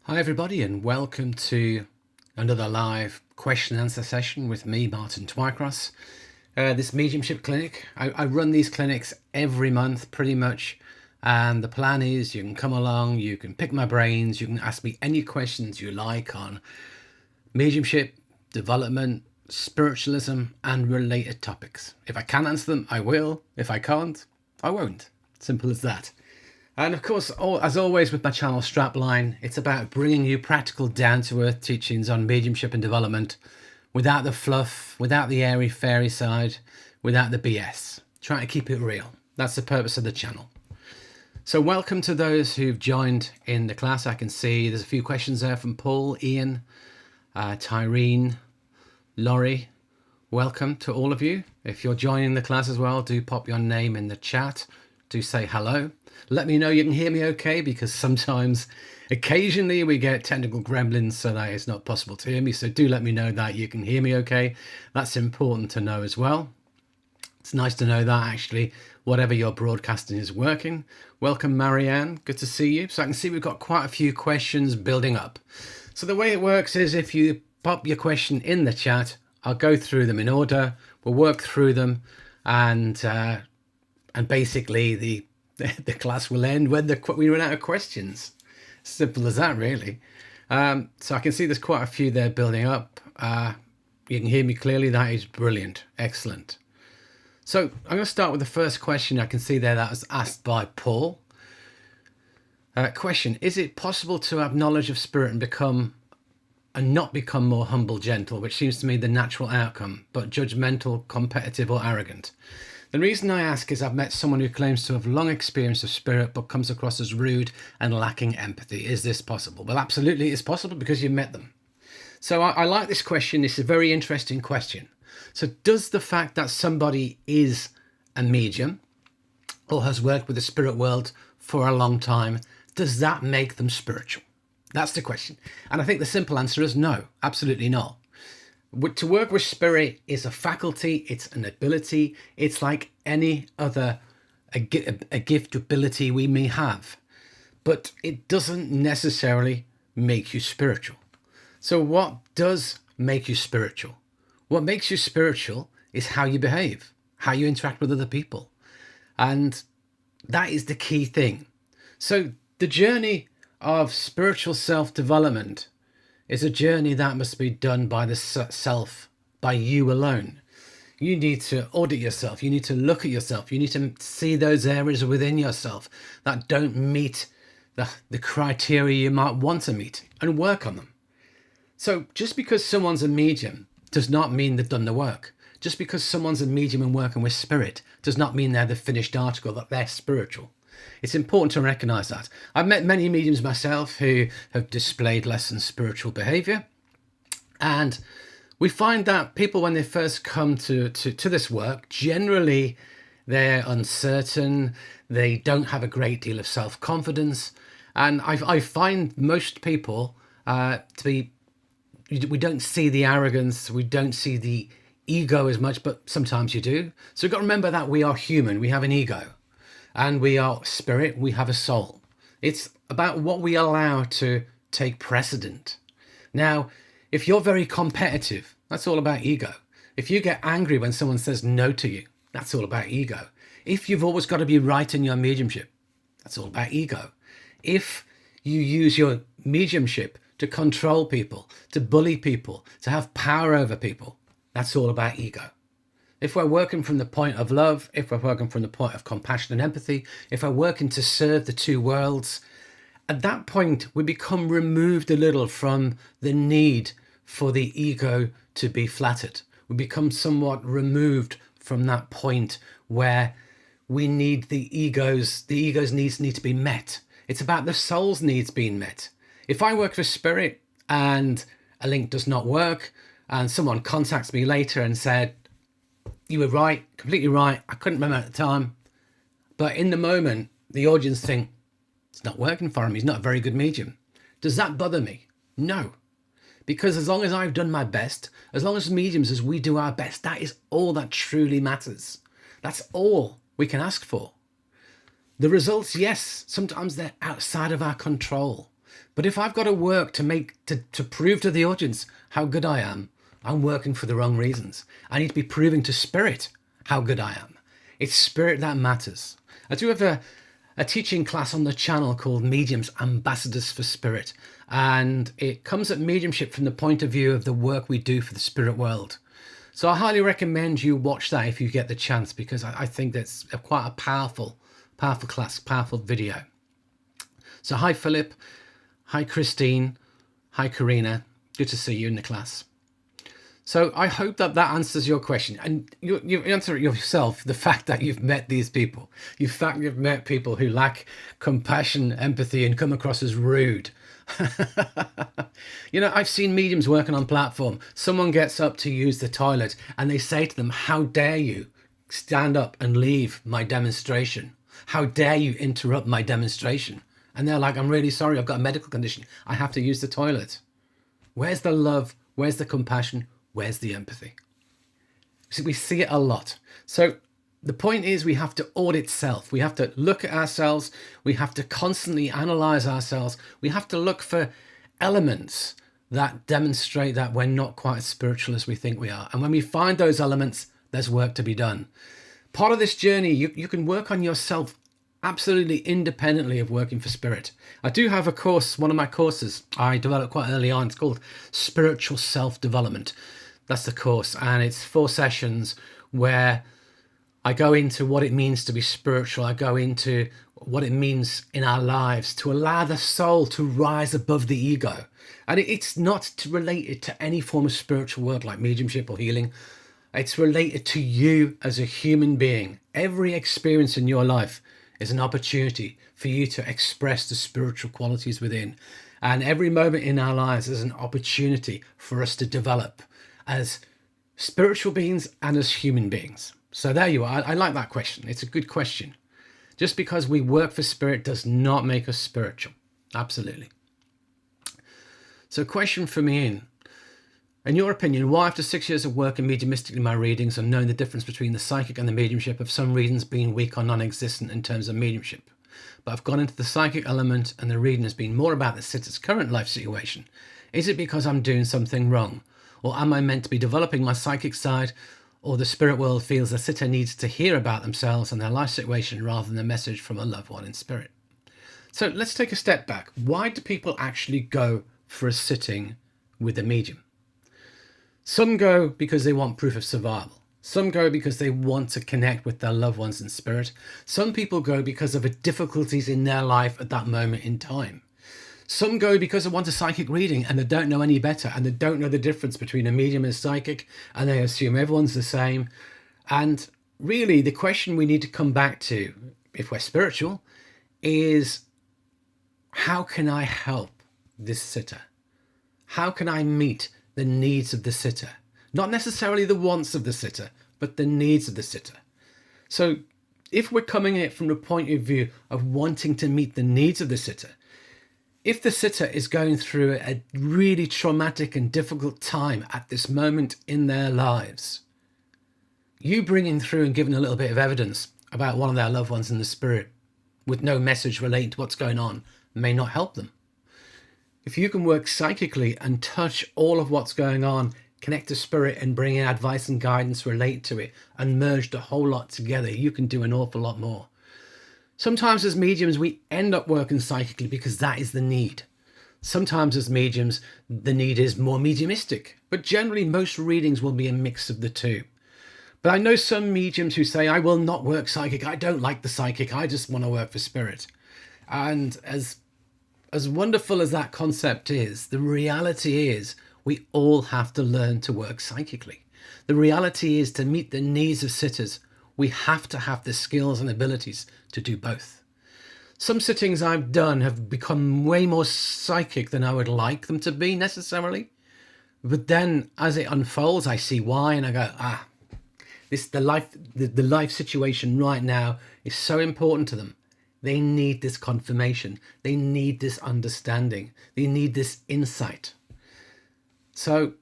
Hi everybody, and welcome to another live question and answer session with me, Martin Twycross. This mediumship clinic, I run these clinics every month pretty much, and the plan is you can come along, you can pick my brains, you can ask me any questions you like on mediumship, development, spiritualism and related topics. If I can answer them, I will. If I can't, I won't. Simple as that. And of course, as always with my channel strapline, it's about bringing you practical, down-to-earth teachings on mediumship and development without the fluff, without the airy-fairy side, without the BS. Trying to keep it real. That's the purpose of the channel. So welcome to those who've joined in the class. I can see there's a few questions there from Paul, Ian, Tyrene, Laurie. Welcome to all of you. If you're joining the class as well, do pop your name in the chat. Do say hello. Let me know you can hear me okay, because sometimes, occasionally we get technical gremlins so that it's not possible to hear me. So do let me know that you can hear me okay. That's important to know as well. It's nice to know that actually whatever you're broadcasting is working. Welcome, Marianne. Good to see you. So I can see we've got quite a few questions building up. So the way it works is if you pop your question in the chat, I'll go through them in order. We'll work through them, and basically the class will end when we run out of questions. Simple as that, really. So I can see there's quite a few there building up. You can hear me clearly. That is brilliant. Excellent. So I'm going to start with the first question I can see there that was asked by Paul. Question: is it possible to have knowledge of spirit and not become more humble, gentle, which seems to me the natural outcome, but judgmental, competitive or arrogant? The reason I ask is I've met someone who claims to have long experience of spirit but comes across as rude and lacking empathy. Is this possible? Well, absolutely it's possible, because you've met them. So I like this question. It's a very interesting question. So does the fact that somebody is a medium or has worked with the spirit world for a long time, does that make them spiritual? That's the question. And I think the simple answer is no, absolutely not. To work with spirit is a faculty, it's an ability, it's like any other a gift ability we may have, but it doesn't necessarily make you spiritual. So what does make you spiritual? What makes you spiritual is how you behave, how you interact with other people, and that is the key thing. So the journey of spiritual self-development is a journey that must be done by the self, by you alone. You need to audit yourself. You need to look at yourself. You need to see those areas within yourself that don't meet the criteria you might want to meet and work on them. So just because someone's a medium does not mean they've done the work. Just because someone's a medium and working with spirit does not mean they're the finished article, that they're spiritual. It's important to recognize that. I've met many mediums myself who have displayed less than spiritual behavior. And we find that people, when they first come to this work, generally they're uncertain. They don't have a great deal of self-confidence. And I find most people we don't see the arrogance. We don't see the ego as much, but sometimes you do. So we've got to remember that we are human. We have an ego. And we are spirit, we have a soul. It's about what we allow to take precedent. Now, if you're very competitive, that's all about ego. If you get angry when someone says no to you, that's all about ego. If you've always got to be right in your mediumship, that's all about ego. If you use your mediumship to control people, to bully people, to have power over people, that's all about ego. If we're working from the point of love, if we're working from the point of compassion and empathy, if we're working to serve the two worlds, at that point we become removed a little from the need for the ego to be flattered. We become somewhat removed from that point where we need the ego's needs need to be met. It's about the soul's needs being met. If I work with spirit and a link does not work and someone contacts me later and said, "You were right, completely right. I couldn't remember at the time." But in the moment, the audience think, it's not working for him. He's not a very good medium. Does that bother me? No. Because as long as I've done my best, as long as mediums, as we do our best, that is all that truly matters. That's all we can ask for. The results, yes, sometimes they're outside of our control. But if I've got to work to prove to the audience how good I am, I'm working for the wrong reasons. I need to be proving to spirit how good I am. It's spirit that matters. I do have a teaching class on the channel called Mediums, Ambassadors for Spirit. And it comes at mediumship from the point of view of the work we do for the spirit world. So I highly recommend you watch that if you get the chance, because I think that's quite a powerful class, powerful video. So hi, Philip. Hi, Christine. Hi, Karina. Good to see you in the class. So I hope that answers your question, and you answer it yourself. The fact that you've met these people, you've met people who lack compassion, empathy, and come across as rude. You know, I've seen mediums working on platform. Someone gets up to use the toilet and they say to them, "How dare you stand up and leave my demonstration? How dare you interrupt my demonstration?" And they're like, "I'm really sorry, I've got a medical condition. I have to use the toilet." Where's the love? Where's the compassion? Where's the empathy? So we see it a lot. So the point is, we have to audit self. We have to look at ourselves. We have to constantly analyze ourselves. We have to look for elements that demonstrate that we're not quite as spiritual as we think we are. And when we find those elements, there's work to be done. Part of this journey, you can work on yourself absolutely independently of working for spirit. I do have a course, one of my courses I developed quite early on. It's called Spiritual Self-Development. That's the course. And it's 4 sessions where I go into what it means to be spiritual. I go into what it means in our lives to allow the soul to rise above the ego. And it's not related to any form of spiritual work like mediumship or healing. It's related to you as a human being. Every experience in your life is an opportunity for you to express the spiritual qualities within. And every moment in our lives is an opportunity for us to develop as spiritual beings and as human beings. So there you are. I like that question. It's a good question. Just because we work for spirit does not make us spiritual. Absolutely. So question from Ian. In your opinion, why after 6 years of working mediumistically in my readings and knowing the difference between the psychic and the mediumship have some readings been weak or non-existent in terms of mediumship, but I've gone into the psychic element and the reading has been more about the sitter's current life situation? Is it because I'm doing something wrong? Or am I meant to be developing my psychic side, or the spirit world feels the sitter needs to hear about themselves and their life situation rather than a message from a loved one in spirit? So let's take a step back. Why do people actually go for a sitting with a medium? Some go because they want proof of survival. Some go because they want to connect with their loved ones in spirit. Some people go because of the difficulties in their life at that moment in time. Some go because they want a psychic reading and they don't know any better, and they don't know the difference between a medium and a psychic, and they assume everyone's the same. And really, the question we need to come back to, if we're spiritual, is how can I help this sitter? How can I meet the needs of the sitter? Not necessarily the wants of the sitter, but the needs of the sitter. So if we're coming at it from the point of view of wanting to meet the needs of the sitter, if the sitter is going through a really traumatic and difficult time at this moment in their lives, you bringing through and giving a little bit of evidence about one of their loved ones in the spirit with no message relating to what's going on may not help them. If you can work psychically and touch all of what's going on, connect to spirit and bring in advice and guidance related to it and merge the whole lot together, you can do an awful lot more. Sometimes as mediums, we end up working psychically because that is the need. Sometimes as mediums, the need is more mediumistic, but generally most readings will be a mix of the two. But I know some mediums who say, I will not work psychic. I don't like the psychic. I just want to work for spirit. And as wonderful as that concept is, the reality is we all have to learn to work psychically. The reality is to meet the needs of sitters, we have to have the skills and abilities to do both. Some sittings I've done have become way more psychic than I would like them to be necessarily. But then as it unfolds, I see why, and I go, the life situation right now is so important to them. They need this confirmation. They need this understanding. They need this insight. So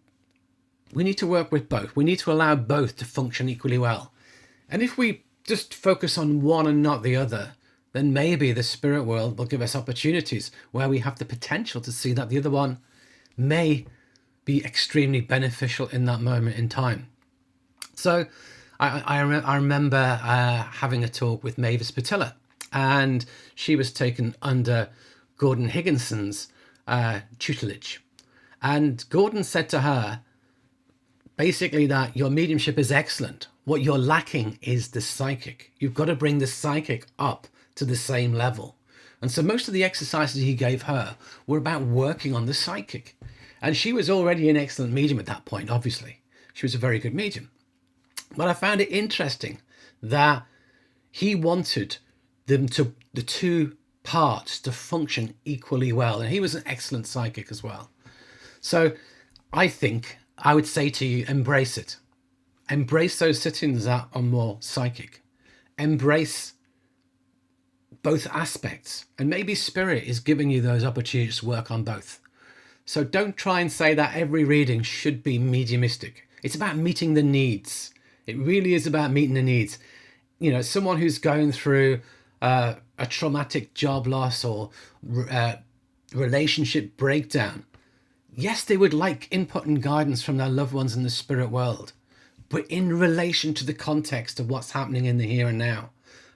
we need to work with both. We need to allow both to function equally well. And if we just focus on one and not the other, then maybe the spirit world will give us opportunities where we have the potential to see that the other one may be extremely beneficial in that moment in time. So I remember having a talk with Mavis Patilla, and she was taken under Gordon Higginson's tutelage. And Gordon said to her, basically, that your mediumship is excellent. What you're lacking is the psychic. You've got to bring the psychic up to the same level. And so most of the exercises he gave her were about working on the psychic. And she was already an excellent medium at that point, obviously. She was a very good medium. But I found it interesting that he wanted the two parts to function equally well. And he was an excellent psychic as well. So I think I would say to you, embrace it. Embrace those sittings that are more psychic. Embrace both aspects. And maybe spirit is giving you those opportunities to work on both. So don't try and say that every reading should be mediumistic. It's about meeting the needs. It really is about meeting the needs. You know, someone who's going through a traumatic job loss or relationship breakdown, yes, they would like input and guidance from their loved ones in the spirit world, but in relation to the context of what's happening in the here and now.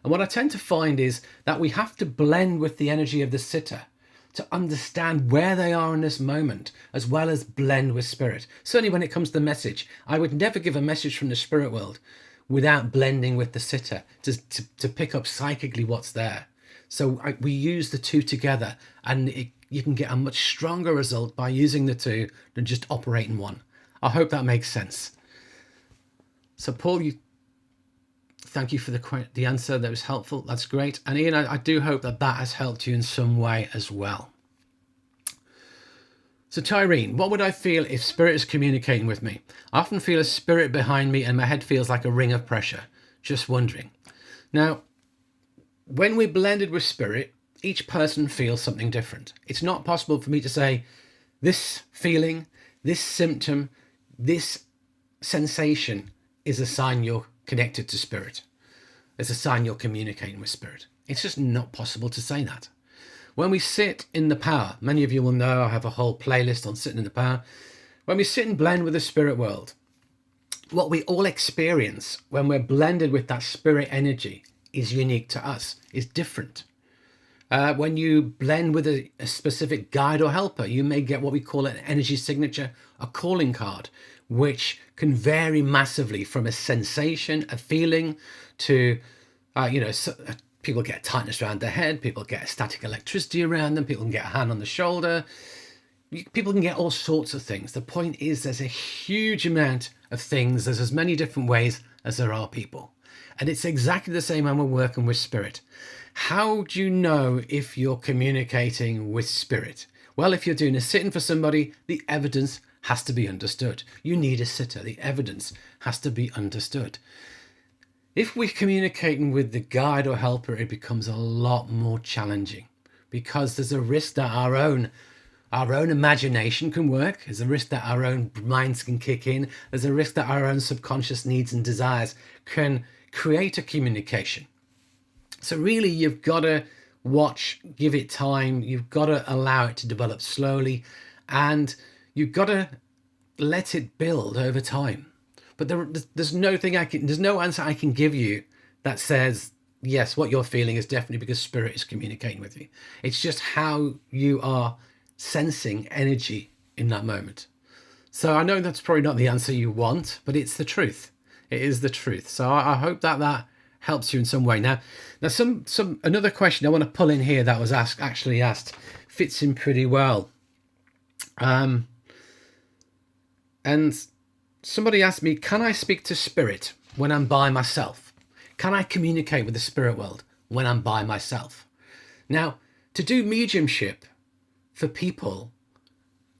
And what I tend to find is that we have to blend with the energy of the sitter to understand where they are in this moment, as well as blend with spirit. Certainly when it comes to the message, I would never give a message from the spirit world without blending with the sitter to pick up psychically what's there. So we use the two together, and you can get a much stronger result by using the two than just operating one. I hope that makes sense. So Paul, thank you for the answer. That was helpful. That's great. And Ian, I do hope that has helped you in some way as well. So Tyrene, what would I feel if spirit is communicating with me? I often feel a spirit behind me and my head feels like a ring of pressure. Just wondering. Now, when we're blended with spirit, each person feels something different. It's not possible for me to say this feeling, this symptom, this sensation is a sign you're connected to spirit. It's a sign you're communicating with spirit. It's just not possible to say that. When we sit in the power, many of you will know I have a whole playlist on sitting in the power. When we sit and blend with the spirit world, what we all experience when we're blended with that spirit energy is unique to us, is different. When you blend with a specific guide or helper, you may get what we call an energy signature, a calling card, which can vary massively from a sensation, a feeling, to, people get tightness around their head, people get static electricity around them, people can get a hand on the shoulder, people can get all sorts of things. The point is there's a huge amount of things, there's as many different ways as there are people. And it's exactly the same when we're working with spirit. How do you know if you're communicating with spirit? Well, if you're doing a sitting for somebody, the evidence has to be understood. You need a sitter. The evidence has to be understood. If we're communicating with the guide or helper, it becomes a lot more challenging because there's a risk that our own imagination can work. There's a risk that our own minds can kick in. There's a risk that our own subconscious needs and desires can create a communication. So really, you've got to watch, give it time. You've got to allow it to develop slowly, and you've got to let it build over time. But there's no answer I can give you that says, yes, what you're feeling is definitely because spirit is communicating with you. It's just how you are sensing energy in that moment. So I know that's probably not the answer you want, but it's the truth. It is the truth. So I hope that helps you in some way. Now another question I want to pull in here that was actually asked fits in pretty well. And somebody asked me, can I speak to spirit when I'm by myself? Can I communicate with the spirit world when I'm by myself? Now, to do mediumship for people,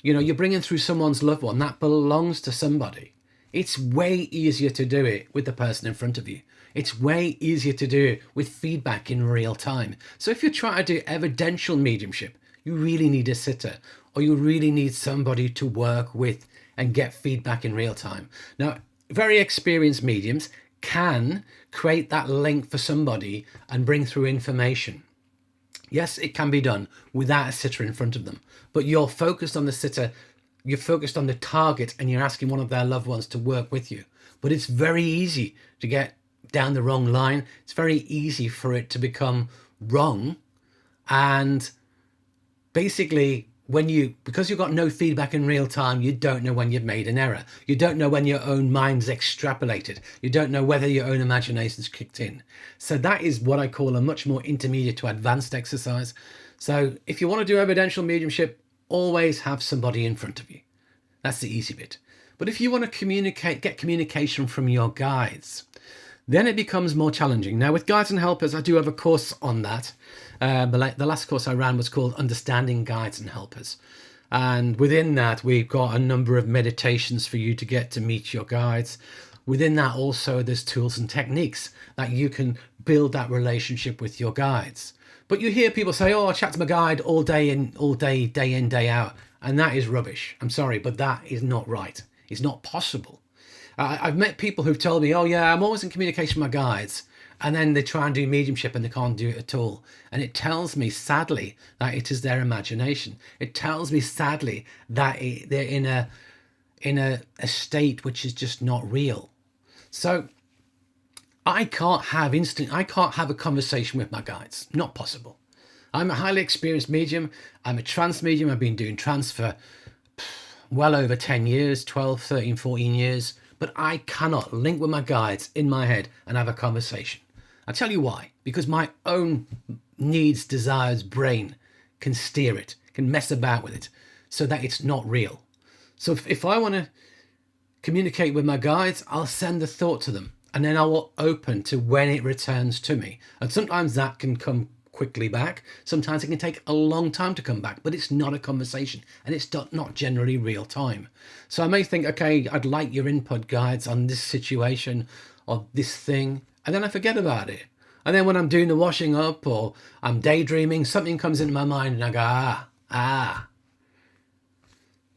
you're bringing through someone's loved one that belongs to somebody. It's way easier to do it with the person in front of you. It's way easier to do it with feedback in real time. So if you're trying to do evidential mediumship, you really need a sitter, or you really need somebody to work with and get feedback in real time. Now, very experienced mediums can create that link for somebody and bring through information. Yes, it can be done without a sitter in front of them, but you're focused on the sitter, you're focused on the target, and you're asking one of their loved ones to work with you. But it's very easy to get down the wrong line. It's very easy for it to become wrong. And basically, because you've got no feedback in real time, you don't know when you've made an error. You don't know when your own mind's extrapolated. You don't know whether your own imagination's kicked in. So that is what I call a much more intermediate to advanced exercise. So if you want to do evidential mediumship, always have somebody in front of you. That's the easy bit. But if you want to get communication from your guides, then it becomes more challenging. Now, with guides and helpers, I do have a course on that. The last course I ran was called Understanding Guides and Helpers. And within that, we've got a number of meditations for you to get to meet your guides. Within that also, there's tools and techniques that you can build that relationship with your guides. But you hear people say, oh, I chat to my guide all day, day in, day out. And that is rubbish. I'm sorry, but that is not right. It's not possible. I've met people who've told me, oh yeah, I'm always in communication with my guides. And then they try and do mediumship and they can't do it at all. And it tells me, sadly, that it is their imagination. It tells me, sadly, that they're in a state which is just not real. So I can't have a conversation with my guides. Not possible. I'm a highly experienced medium. I'm a trance medium. I've been doing trance for well over 10 years, 12, 13, 14 years. But I cannot link with my guides in my head and have a conversation. I'll tell you why. Because my own needs, desires, brain can steer it, can mess about with it so that it's not real. So if I want to communicate with my guides, I'll send the thought to them and then I will open to when it returns to me. And sometimes that can come quickly back. Sometimes it can take a long time to come back, but it's not a conversation and it's not generally real time. So I may think, okay, I'd like your input, guides, on this situation or this thing, and then I forget about it. And then when I'm doing the washing up or I'm daydreaming, something comes into my mind and I go,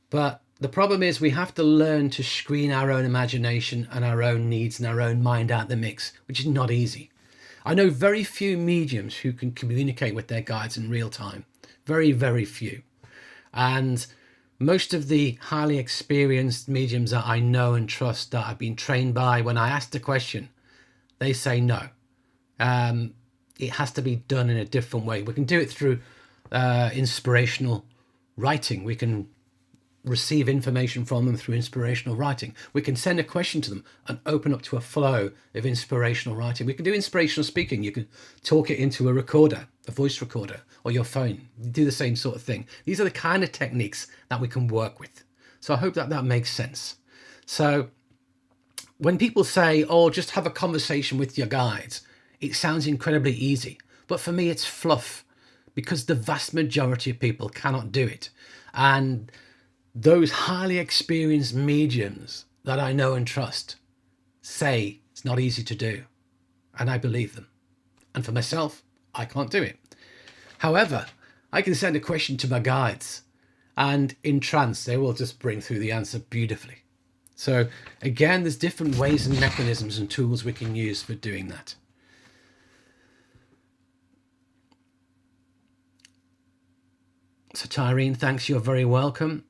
But the problem is we have to learn to screen our own imagination and our own needs and our own mind out the mix, which is not easy. I know very few mediums who can communicate with their guides in real time. Very, very few. And most of the highly experienced mediums that I know and trust that I've been trained by, when I ask the question, they say no. It has to be done in a different way. We can do it through inspirational writing. We can receive information from them through inspirational writing. We can send a question to them and open up to a flow of inspirational writing. We can do inspirational speaking. You can talk it into a recorder, a voice recorder, or your phone. You do the same sort of thing. These are the kind of techniques that we can work with. So I hope that that makes sense. So when people say, oh, just have a conversation with your guides, it sounds incredibly easy. But for me, it's fluff because the vast majority of people cannot do it. And those highly experienced mediums that I know and trust say it's not easy to do. And I believe them. And for myself, I can't do it. However, I can send a question to my guides and in trance, they will just bring through the answer beautifully. So again, there's different ways and mechanisms and tools we can use for doing that. So Tyrene, thanks. You're very welcome.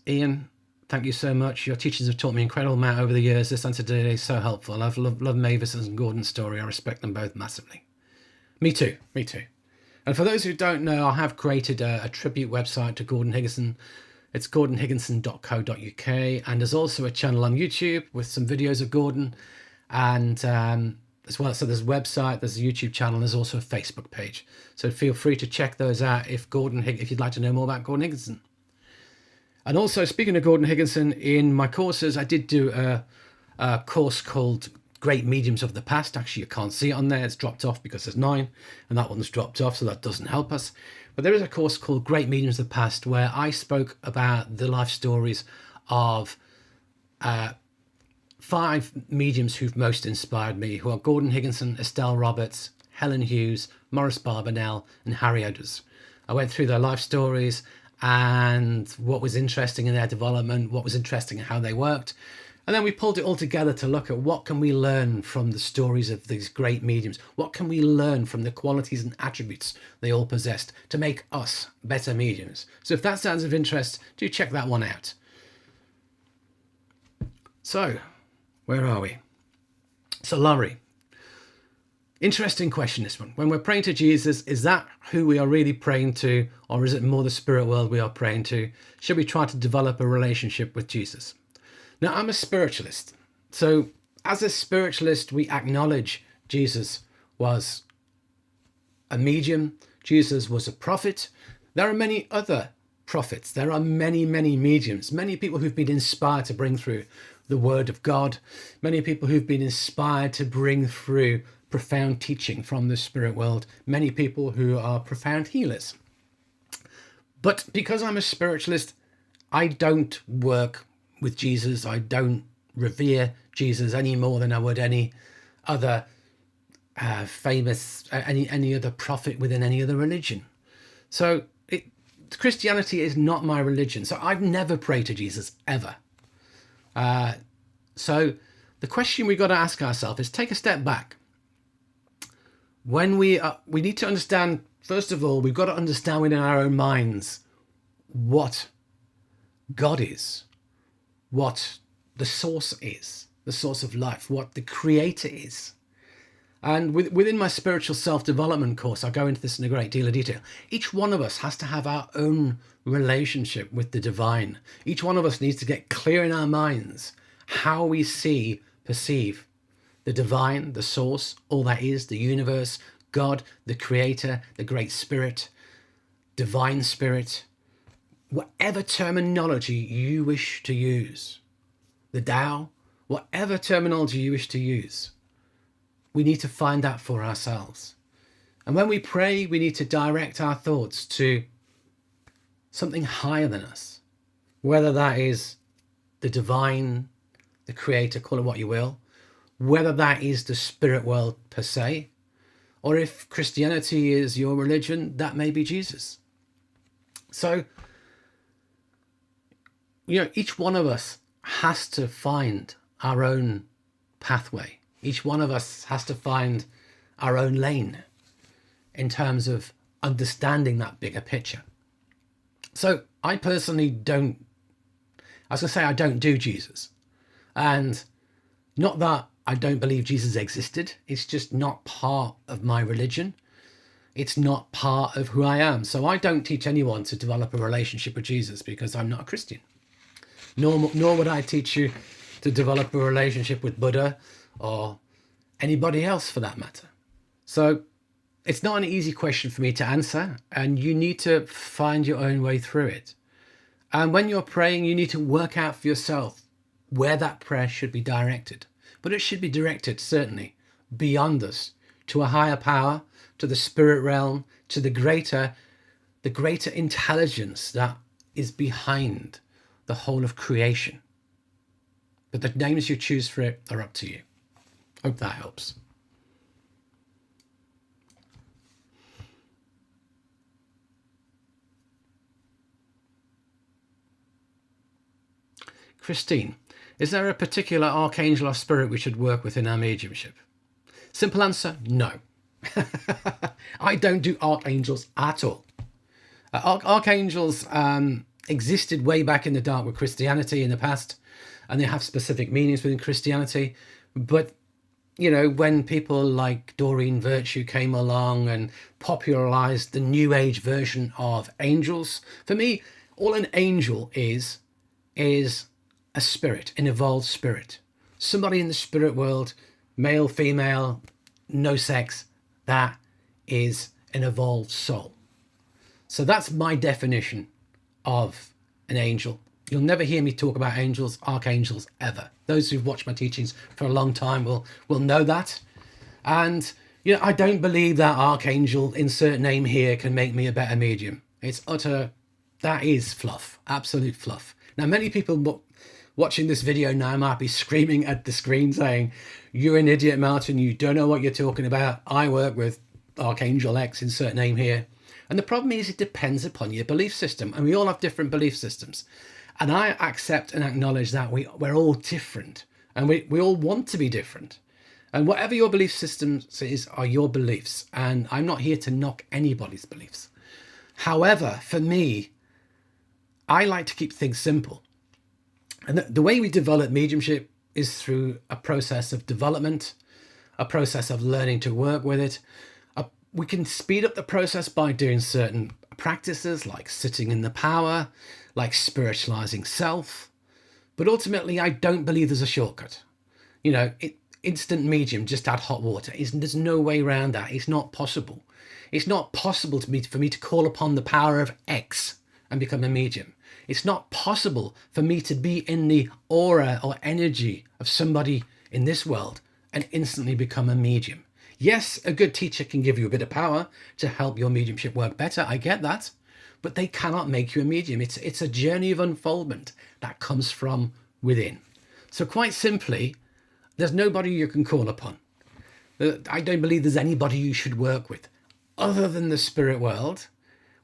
Ian, thank you so much. Your teachings have taught me an incredible amount over the years. This answer today is so helpful. I've loved Mavis's and Gordon's story. I respect them both massively. Me too. Me too. And for those who don't know, I have created a tribute website to Gordon Higginson. It's gordonhigginson.co.uk. And there's also a channel on YouTube with some videos of Gordon. And as well, so there's a website, there's a YouTube channel, and there's also a Facebook page. So feel free to check those out if you'd like to know more about Gordon Higginson. And also, speaking of Gordon Higginson, in my courses, I did do a course called Great Mediums of the Past. Actually, you can't see it on there. It's dropped off because there's 9, and that one's dropped off, so that doesn't help us. But there is a course called Great Mediums of the Past where I spoke about the life stories of 5 mediums who've most inspired me, who are Gordon Higginson, Estelle Roberts, Helen Hughes, Maurice Barbanel, and Harry Odders. I went through their life stories and what was interesting in their development, what was interesting in how they worked. And then we pulled it all together to look at what can we learn from the stories of these great mediums? What can we learn from the qualities and attributes they all possessed to make us better mediums? So if that sounds of interest, do check that one out. So, where are we? So, Laurie, interesting question, this one. When we're praying to Jesus, is that who we are really praying to, or is it more the spirit world we are praying to? Should we try to develop a relationship with Jesus? Now, I'm a spiritualist. So as a spiritualist, we acknowledge Jesus was a medium. Jesus was a prophet. There are many other prophets. There are many, many mediums, many people who've been inspired to bring through the word of God, many people who've been inspired to bring through profound teaching from the spirit world, many people who are profound healers. But because I'm a spiritualist, I don't work with Jesus. I don't revere Jesus any more than I would any other any other prophet within any other religion. So Christianity is not my religion. So I've never prayed to Jesus ever. So the question we've got to ask ourselves is take a step back. When we need to understand, first of all, we've got to understand within our own minds what God is, what the source is, the source of life, what the creator is. And within my spiritual self-development course, I go into this in a great deal of detail. Each one of us has to have our own relationship with the divine. Each one of us needs to get clear in our minds how we perceive the divine, the source, all that is, the universe, God, the creator, the great spirit, divine spirit, whatever terminology you wish to use, the Tao, whatever terminology you wish to use, we need to find that for ourselves. And when we pray, we need to direct our thoughts to something higher than us, whether that is the divine, the creator, call it what you will, whether that is the spirit world per se, or if Christianity is your religion, that may be Jesus. So, each one of us has to find our own pathway. Each one of us has to find our own lane in terms of understanding that bigger picture. So I personally don't do Jesus. And not that I don't believe Jesus existed. It's just not part of my religion. It's not part of who I am. So I don't teach anyone to develop a relationship with Jesus because I'm not a Christian. Nor would I teach you to develop a relationship with Buddha or anybody else for that matter. So it's not an easy question for me to answer, and you need to find your own way through it. And when you're praying, you need to work out for yourself where that prayer should be directed. But it should be directed, certainly, beyond us, to a higher power, to the spirit realm, to the greater intelligence that is behind the whole of creation. But the names you choose for it are up to you. Hope that helps. Christine, is there a particular archangel or spirit we should work with in our mediumship? Simple answer, no. I don't do archangels at all. Archangels existed way back in the dark with Christianity in the past, and they have specific meanings within Christianity. But, when people like Doreen Virtue came along and popularized the New Age version of angels, for me, all an angel is a spirit, an evolved spirit. Somebody in the spirit world, male, female, no sex, that is an evolved soul. So that's my definition of an angel. You'll never hear me talk about angels, archangels, ever. Those who've watched my teachings for a long time will know that. And, I don't believe that archangel, insert name here, can make me a better medium. That is fluff, absolute fluff. Now, many people watching this video now might be screaming at the screen saying, you're an idiot, Martin, you don't know what you're talking about. I work with Archangel X, insert name here. And the problem is it depends upon your belief system. And we all have different belief systems. And I accept and acknowledge that we're all different, and we all want to be different. And whatever your belief systems is are your beliefs. And I'm not here to knock anybody's beliefs. However, for me, I like to keep things simple. And the way we develop mediumship is through a process of development, a process of learning to work with it. We can speed up the process by doing certain practices like sitting in the power, like spiritualizing self. But ultimately, I don't believe there's a shortcut. Instant medium, just add hot water. There's no way around that. It's not possible. It's not possible for me to call upon the power of X and become a medium. It's not possible for me to be in the aura or energy of somebody in this world and instantly become a medium. Yes, a good teacher can give you a bit of power to help your mediumship work better. I get that. But they cannot make you a medium. It's a journey of unfoldment that comes from within. So quite simply, there's nobody you can call upon. I don't believe there's anybody you should work with other than the spirit world.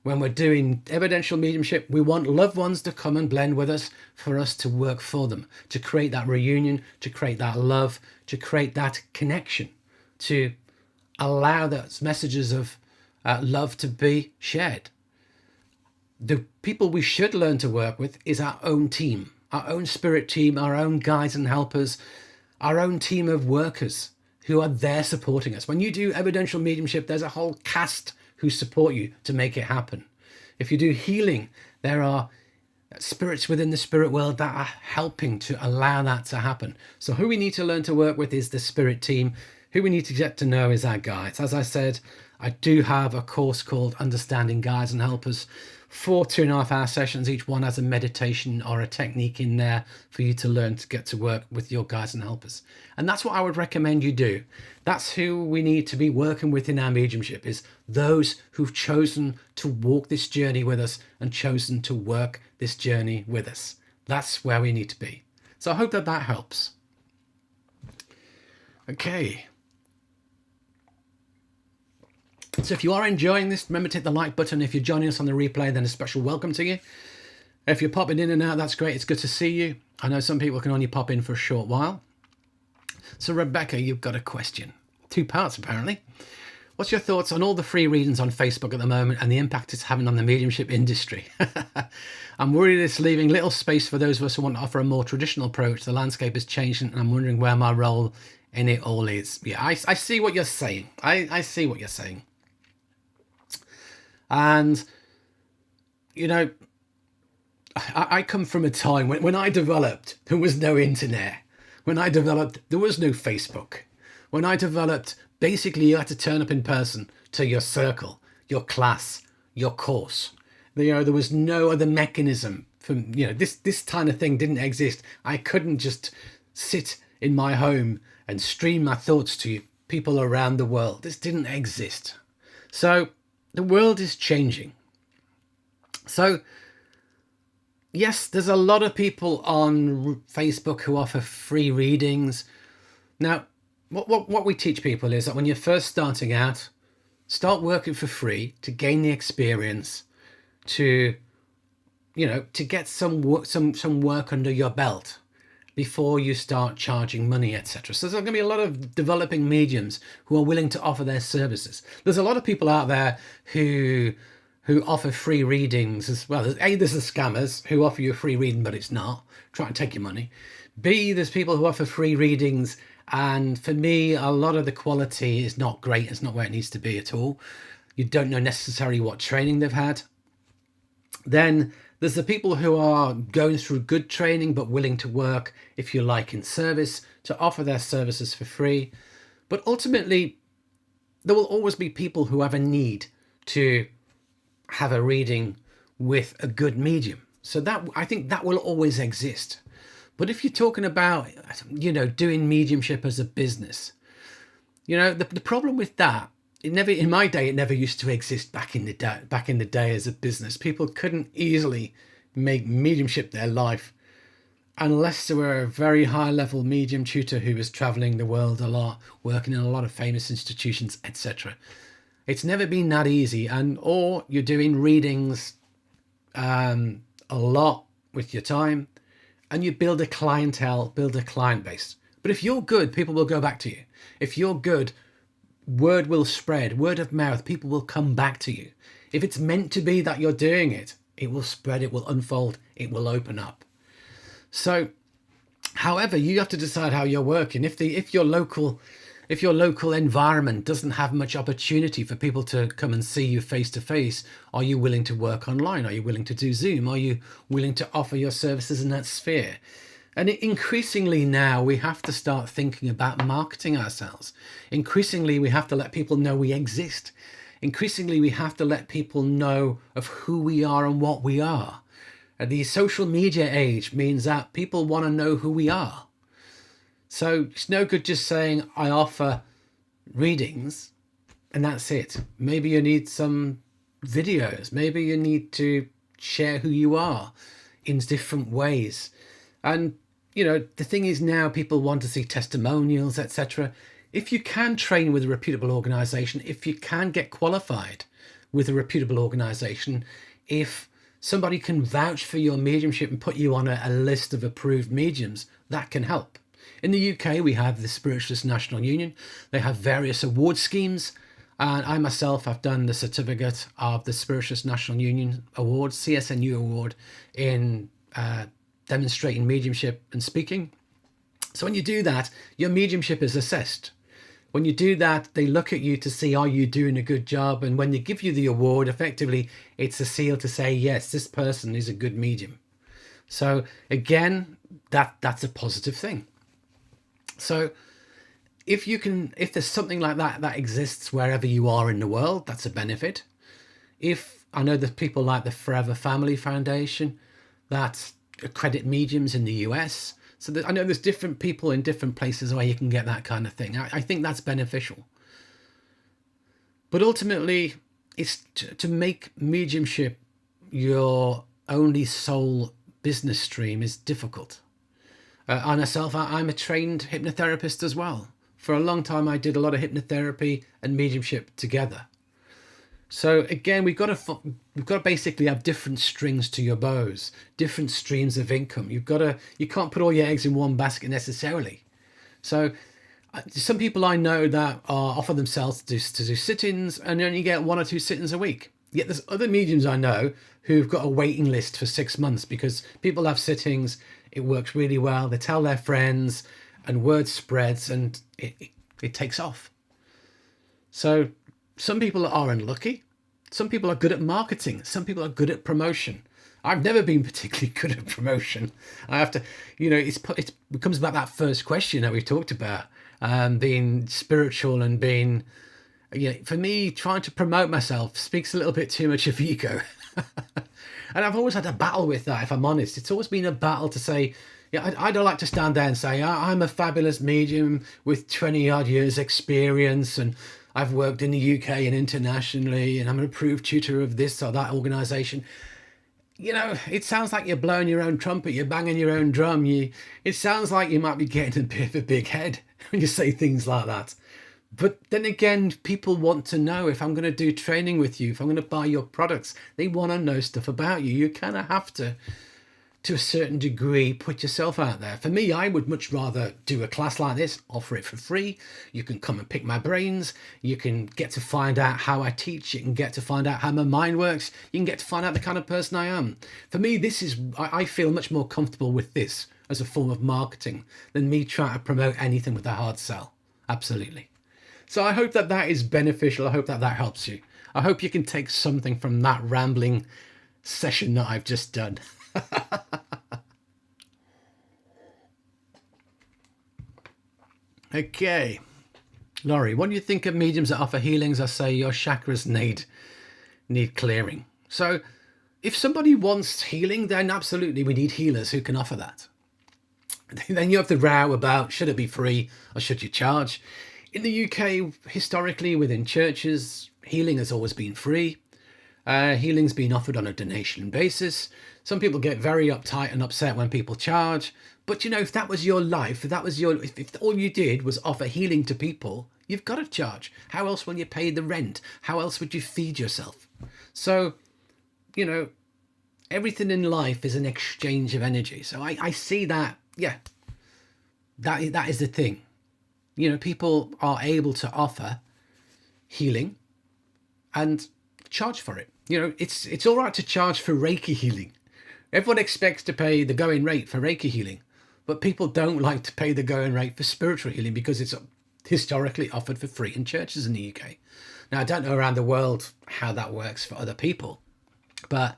When we're doing evidential mediumship, we want loved ones to come and blend with us for us to work for them, to create that reunion, to create that love, to create that connection, to allow those messages of love to be shared. The people we should learn to work with is our own team, our own spirit team, our own guides and helpers, our own team of workers who are there supporting us. When you do evidential mediumship, there's a whole cast who support you to make it happen. If you do healing, there are spirits within the spirit world that are helping to allow that to happen. So who we need to learn to work with is the spirit team. Who we need to get to know is our guides. As I said, I do have a course called Understanding Guides and Helpers, 4 2.5-hour sessions. Each one has a meditation or a technique in there for you to learn to get to work with your guides and helpers. And that's what I would recommend you do. That's who we need to be working with in our mediumship, is those who've chosen to walk this journey with us and chosen to work this journey with us. That's where we need to be. So I hope that helps. Okay. So if you are enjoying this, remember to hit the like button. If you're joining us on the replay, then a special welcome to you. If you're popping in and out, that's great. It's good to see you. I know some people can only pop in for a short while. So Rebecca, you've got a question. 2 parts, apparently. What's your thoughts on all the free readings on Facebook at the moment and the impact it's having on the mediumship industry? I'm worried it's leaving little space for those of us who want to offer a more traditional approach. The landscape is changing and I'm wondering where my role in it all is. Yeah, I see what you're saying. I see what you're saying. And, I come from a time when I developed, there was no internet. When I developed, there was no Facebook. When I developed, basically you had to turn up in person to your circle, your class, your course. There was no other mechanism for, this kind of thing didn't exist. I couldn't just sit in my home and stream my thoughts to people around the world. This didn't exist. So the world is changing. So yes, there's a lot of people on Facebook who offer free readings. Now, what we teach people is that when you're first starting out, start working for free to gain the experience, to get some work under your belt before you start charging money, etc. So there's going to be a lot of developing mediums who are willing to offer their services. There's a lot of people out there who offer free readings as well. There's the scammers who offer you a free reading, but it's not. Try to take your money. B, there's people who offer free readings, and for me, a lot of the quality is not great. It's not where it needs to be at all. You don't know necessarily what training they've had. Then there's the people who are going through good training but willing to work, if you like, in service, to offer their services for free. But ultimately, there will always be people who have a need to have a reading with a good medium. So that, I think that will always exist. But if you're talking about, doing mediumship as a business, the problem with that, in my day, it never used to exist back in the day as a business. People couldn't easily make mediumship their life unless they were a very high level medium tutor who was traveling the world a lot, working in a lot of famous institutions, etc. It's never been that easy. Or you're doing readings a lot with your time, and you build a clientele, build a client base. But if you're good, people will go back to you. If you're good, word will spread, word of mouth, people will come back to you. If it's meant to be that you're doing it, it will spread, it will unfold, it will open up. So, however, you have to decide how you're working. If your local environment doesn't have much opportunity for people to come and see you face to face, are you willing to work online? Are you willing to do Zoom? Are you willing to offer your services in that sphere? And increasingly now we have to start thinking about marketing ourselves. Increasingly we have to let people know we exist. Increasingly we have to let people know of who we are and what we are. The social media age means that people want to know who we are. So it's no good just saying, I offer readings and that's it. Maybe you need some videos. Maybe you need to share who you are in different ways. And, you know, the thing is now people want to see testimonials, etc. If you can train with a reputable organization, if you can get qualified with a reputable organization, if somebody can vouch for your mediumship and put you on a list of approved mediums, that can help. In the UK, we have the Spiritualist National Union. They have various award schemes. And I myself have done the certificate of the Spiritualist National Union Award, CSNU Award, in demonstrating mediumship and speaking. So when you do that, your mediumship is assessed. When you do that, they look at you to see, are you doing a good job? And when they give you the award, effectively, it's a seal to say, yes, this person is a good medium. So again, that's a positive thing. So if there's something like that exists wherever you are in the world, that's a benefit. If I know there's people like the Forever Family Foundation that accredit mediums in the US. So I know there's different people in different places where you can get that kind of thing. I think that's beneficial. But ultimately, it's to make mediumship your only sole business stream is difficult. I myself, I'm a trained hypnotherapist as well. For a long time, I did a lot of hypnotherapy and mediumship together. So again, we've got to basically have different strings to your bows, different streams of income. You can't put all your eggs in one basket necessarily. So some people I know that offer themselves to do sit-ins and only get 1 or 2 sit-ins a week. Yet there's other mediums I know who've got a waiting list for 6 months because people have sittings. It works really well. They tell their friends and word spreads and it takes off. So some people are unlucky. Some people are good at marketing. Some people are good at promotion. I've never been particularly good at promotion. I have to, it becomes about that first question that we've talked about, being spiritual and being, for me, trying to promote myself speaks a little bit too much of ego. And I've always had a battle with that, if I'm honest. It's always been a battle to say, I don't like to stand there and say, I'm a fabulous medium with 20 odd years experience and I've worked in the UK and internationally and I'm an approved tutor of this or that organization. It sounds like you're blowing your own trumpet, you're banging your own drum. It sounds like you might be getting a bit of a big head when you say things like that. But then again, people want to know if I'm going to do training with you, if I'm going to buy your products, they want to know stuff about you. You kind of have to a certain degree, put yourself out there. For me, I would much rather do a class like this, offer it for free. You can come and pick my brains. You can get to find out how I teach. You can get to find out how my mind works. You can get to find out the kind of person I am. For me, I feel much more comfortable with this as a form of marketing than me trying to promote anything with a hard sell. Absolutely. So I hope that is beneficial. I hope that helps you. I hope you can take something from that rambling session that I've just done. Okay, Laurie, what do you think of mediums that offer healings or say your chakras need clearing? So if somebody wants healing, then absolutely we need healers who can offer that. Then you have the row about should it be free or should you charge? In the UK, historically, within churches, healing has always been free. Healing's been offered on a donation basis. Some people get very uptight and upset when people charge. But if that was your life, if all you did was offer healing to people, you've got to charge. How else will you pay the rent? How else would you feed yourself? So, Everything in life is an exchange of energy. So I see that, yeah, that is the thing. You know, people are able to offer healing and charge for it. You know, it's all right to charge for Reiki healing. Everyone expects to pay the going rate for Reiki healing, but people don't like to pay the going rate for spiritual healing because it's historically offered for free in churches in the UK. Now, I don't know around the world how that works for other people, but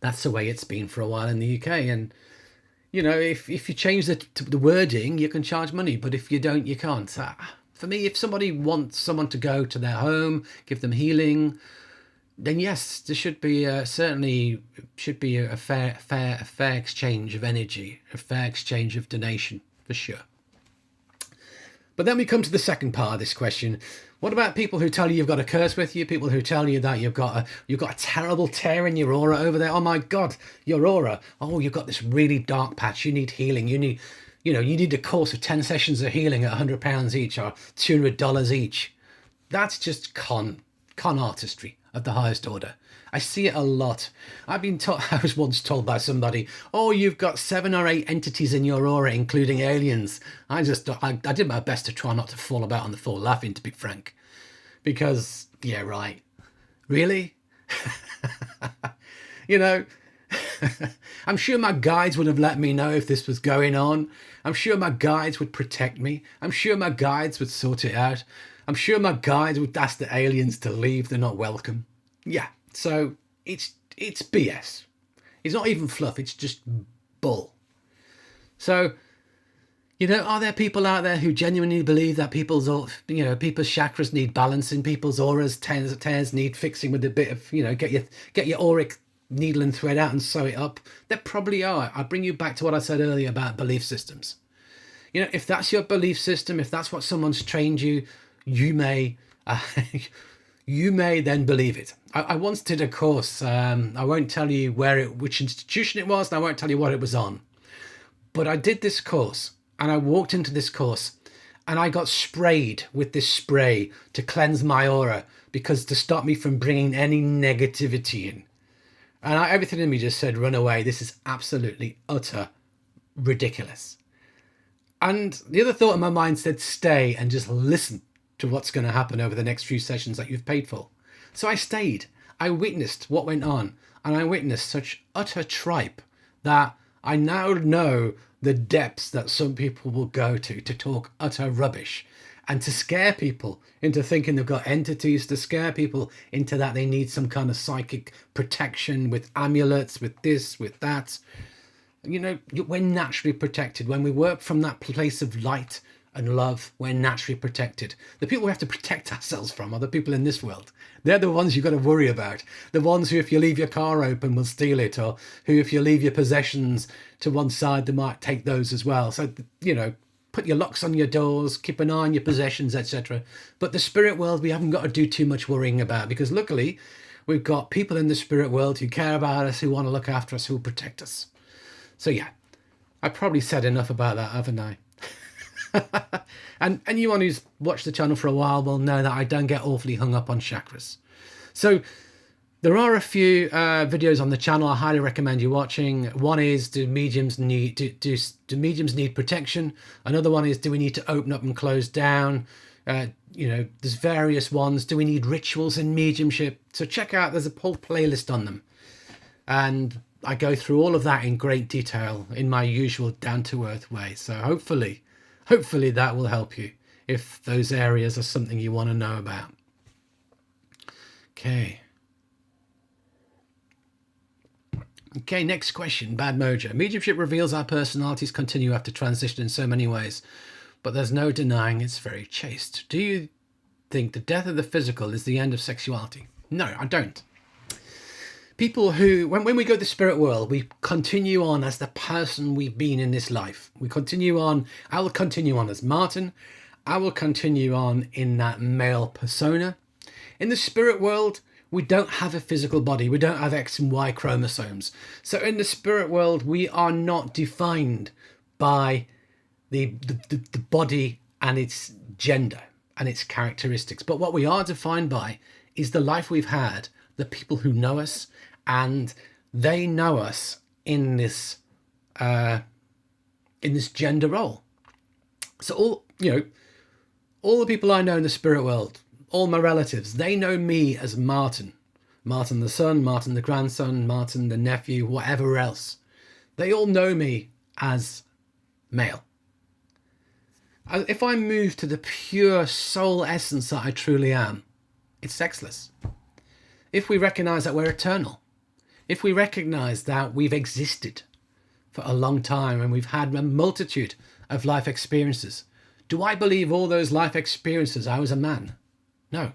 that's the way it's been for a while in the UK. And, you know, if you change the wording, you can charge money, but if you don't, you can't. For me, if somebody wants someone to go to their home, give them healing, then yes, there should be certainly should be a fair exchange of energy, a fair exchange of donation, for sure. But then we come to the second part of this question. What about people who tell you you've got a curse with you? People who tell you that you've got a terrible tear in your aura over there. Oh my God, your aura. Oh, you've got this really dark patch. You need healing. You need a course of 10 sessions of healing at £100 each or $200 each. That's just con artistry of the highest order. I see it a lot. I was once told by somebody, oh, you've got 7 or 8 entities in your aura, including aliens. I did my best to try not to fall about on the floor laughing, to be frank. Because, yeah, right. Really? You know, I'm sure my guides would have let me know if this was going on. I'm sure my guides would protect me. I'm sure my guides would sort it out. I'm sure my guides would ask the aliens to leave. They're not welcome. Yeah. So it's BS. It's not even fluff. It's just bull. So, you know, are there people out there who genuinely believe that people's chakras need balancing, people's auras, tears need fixing with a bit of, you know, get your auric needle and thread out and sew it up? There probably are. I bring you back to what I said earlier about belief systems. You know, if that's your belief system, if that's what someone's trained you, you may then believe it. I once did a course. I won't tell you which institution it was, and I won't tell you what it was on. But I did this course, and I walked into this course, and I got sprayed with this spray to cleanse my aura, because to stop me from bringing any negativity in. And everything in me just said, run away. This is absolutely utter ridiculous. And the other thought in my mind said, stay and just listen to what's going to happen over the next few sessions that you've paid for. So I stayed. I witnessed what went on, and I witnessed such utter tripe that I now know the depths that some people will go to talk utter rubbish and to scare people into thinking they've got entities, to scare people into that they need some kind of psychic protection with amulets, with this, with that. You know, we're naturally protected. When we work from that place of light and love, we're naturally protected. The people we have to protect ourselves from are the people in this world. They're the ones you've got to worry about. The ones who, if you leave your car open, will steal it, or who, if you leave your possessions to one side, they might take those as well. So, you know, put your locks on your doors, keep an eye on your possessions, etc. But the spirit world, we haven't got to do too much worrying about, because luckily we've got people in the spirit world who care about us, who want to look after us, who will protect us. So yeah, I probably said enough about that, haven't I? And anyone who's watched the channel for a while will know that I don't get awfully hung up on chakras. So there are a few videos on the channel I highly recommend you watching. One is, do mediums need protection? Another one is, do we need to open up and close down? You know, there's various ones. Do we need rituals in mediumship? So check out, there's a whole playlist on them. And I go through all of that in great detail in my usual down-to-earth way. So hopefully that will help you if those areas are something you want to know about. Okay, next question. Bad Mojo. Mediumship reveals our personalities continue after transition in so many ways, but there's no denying it's very chaste. Do you think the death of the physical is the end of sexuality? No, I don't. People who, when we go to the spirit world, we continue on as the person we've been in this life. We continue on. I will continue on as Martin. I will continue on in that male persona. In the spirit world, we don't have a physical body. We don't have X and Y chromosomes. So in the spirit world, we are not defined by the body and its gender and its characteristics. But what we are defined by is the life we've had, the people who know us, and they know us in this gender role. So all the people I know in the spirit world, all my relatives, they know me as Martin. Martin the son, Martin the grandson, Martin the nephew, whatever else. They all know me as male. If I move to the pure soul essence that I truly am, it's sexless. If we recognize that we're eternal, if we recognize that we've existed for a long time and we've had a multitude of life experiences, do I believe all those life experiences I was a man? No.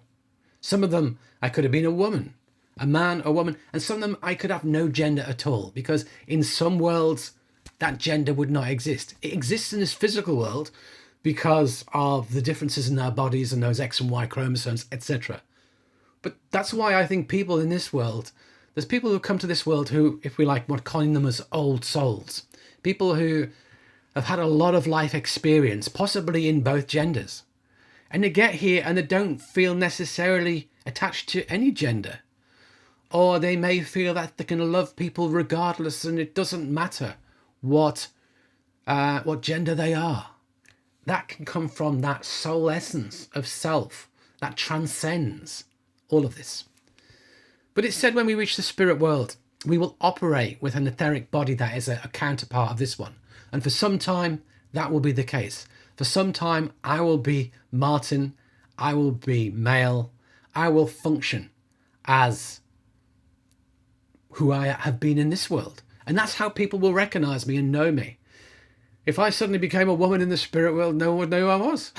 Some of them I could have been a woman, a man, a woman, and some of them I could have no gender at all, because in some worlds that gender would not exist. It exists in this physical world because of the differences in our bodies and those X and Y chromosomes, etc. But that's why I think people in this world, there's people who come to this world who, if we like, we're calling them as old souls. People who have had a lot of life experience, possibly in both genders. And they get here and they don't feel necessarily attached to any gender. Or they may feel that they can love people regardless, and it doesn't matter what gender they are. That can come from that soul essence of self that transcends all of this. But it's said when we reach the spirit world, we will operate with an etheric body that is a counterpart of this one. And for some time, that will be the case. For some time, I will be Martin. I will be male. I will function as who I have been in this world. And that's how people will recognize me and know me. If I suddenly became a woman in the spirit world, no one would know who I was.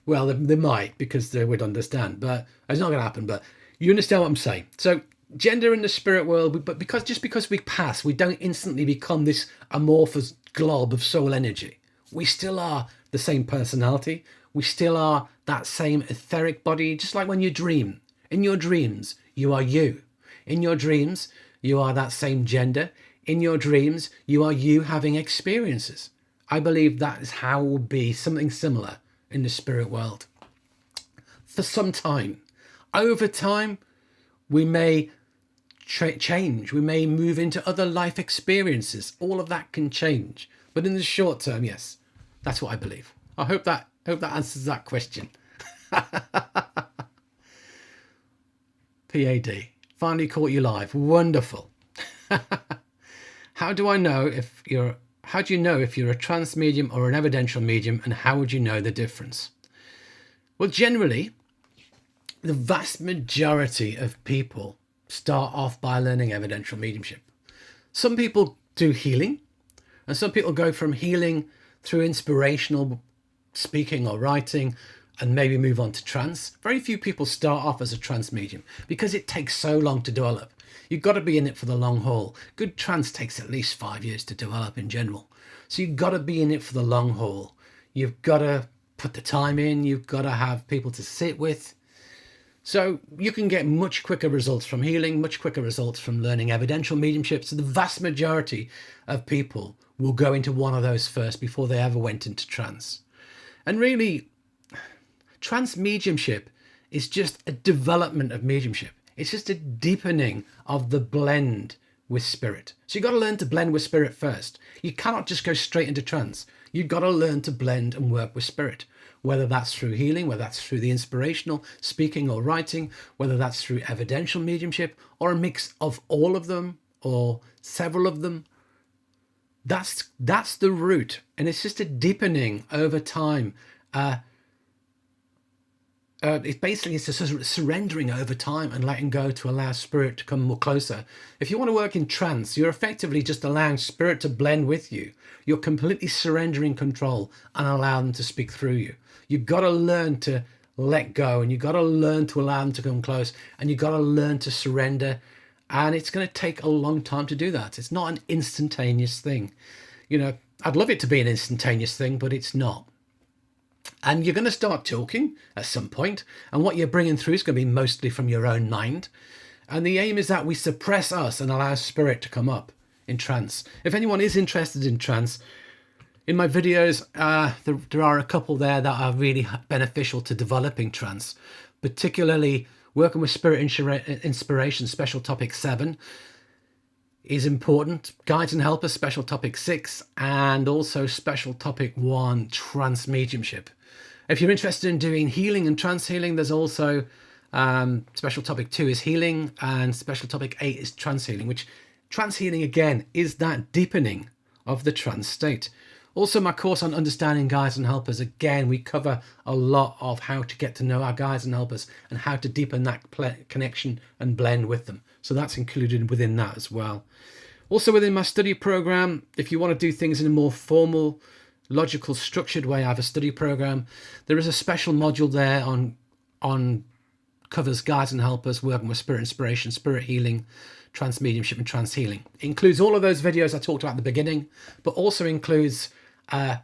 Well, they might, because they would understand, but it's not going to happen. But you understand what I'm saying. So gender in the spirit world, but because we pass, we don't instantly become this amorphous glob of soul energy. We still are the same personality. We still are that same etheric body, just like when you dream. In your dreams, you are you. In your dreams, you are that same gender. In your dreams, you are you having experiences. I believe that is how it will be, something similar in the spirit world. For some time. Over time, we may change. We may move into other life experiences. All of that can change. But in the short term, yes, that's what I believe. I hope that answers that question. PAD. Finally caught you live. Wonderful. How do you know if you're a trance medium or an evidential medium, and how would you know the difference? Well, generally, the vast majority of people start off by learning evidential mediumship. Some people do healing, and some people go from healing through inspirational speaking or writing and maybe move on to trance. Very few people start off as a trance medium because it takes so long to develop. You've got to be in it for the long haul. Good trance takes at least 5 years to develop in general. So you've got to be in it for the long haul. You've got to put the time in. You've got to have people to sit with. So you can get much quicker results from healing, much quicker results from learning evidential mediumship. So the vast majority of people will go into one of those first before they ever went into trance. And really, trance mediumship is just a development of mediumship. It's just a deepening of the blend with spirit. So you've got to learn to blend with spirit first. You cannot just go straight into trance. You've got to learn to blend and work with spirit, whether that's through healing, whether that's through the inspirational speaking or writing, whether that's through evidential mediumship or a mix of all of them or several of them. That's the route. And it's just a deepening over time. It's just surrendering over time and letting go to allow spirit to come more closer. If you want to work in trance, you're effectively just allowing spirit to blend with you. You're completely surrendering control and allow them to speak through you. You've got to learn to let go, and you've got to learn to allow them to come close, and you've got to learn to surrender. And it's going to take a long time to do that. It's not an instantaneous thing. You know, I'd love it to be an instantaneous thing, but it's not. And you're going to start talking at some point, and what you're bringing through is going to be mostly from your own mind. And the aim is that we suppress us and allow spirit to come up in trance. If anyone is interested in trance, in my videos, there are a couple there that are really beneficial to developing trance, particularly Working with spirit inspiration, special topic 7 is important. Guides and helpers, special topic 6, and also special topic 1, trance mediumship. If you're interested in doing healing and trance healing, there's also special topic 2 is healing, and special topic 8 is trance healing, which trance healing again is that deepening of the trance state. Also, my course on understanding guides and helpers, again, we cover a lot of how to get to know our guides and helpers and how to deepen that connection and blend with them. So that's included within that as well. Also within my study program, if you want to do things in a more formal, logical, structured way, I have a study program. There is a special module there on covers guides and helpers, working with spirit inspiration, spirit healing, trance mediumship and trance healing. It includes all of those videos I talked about at the beginning, but also includes a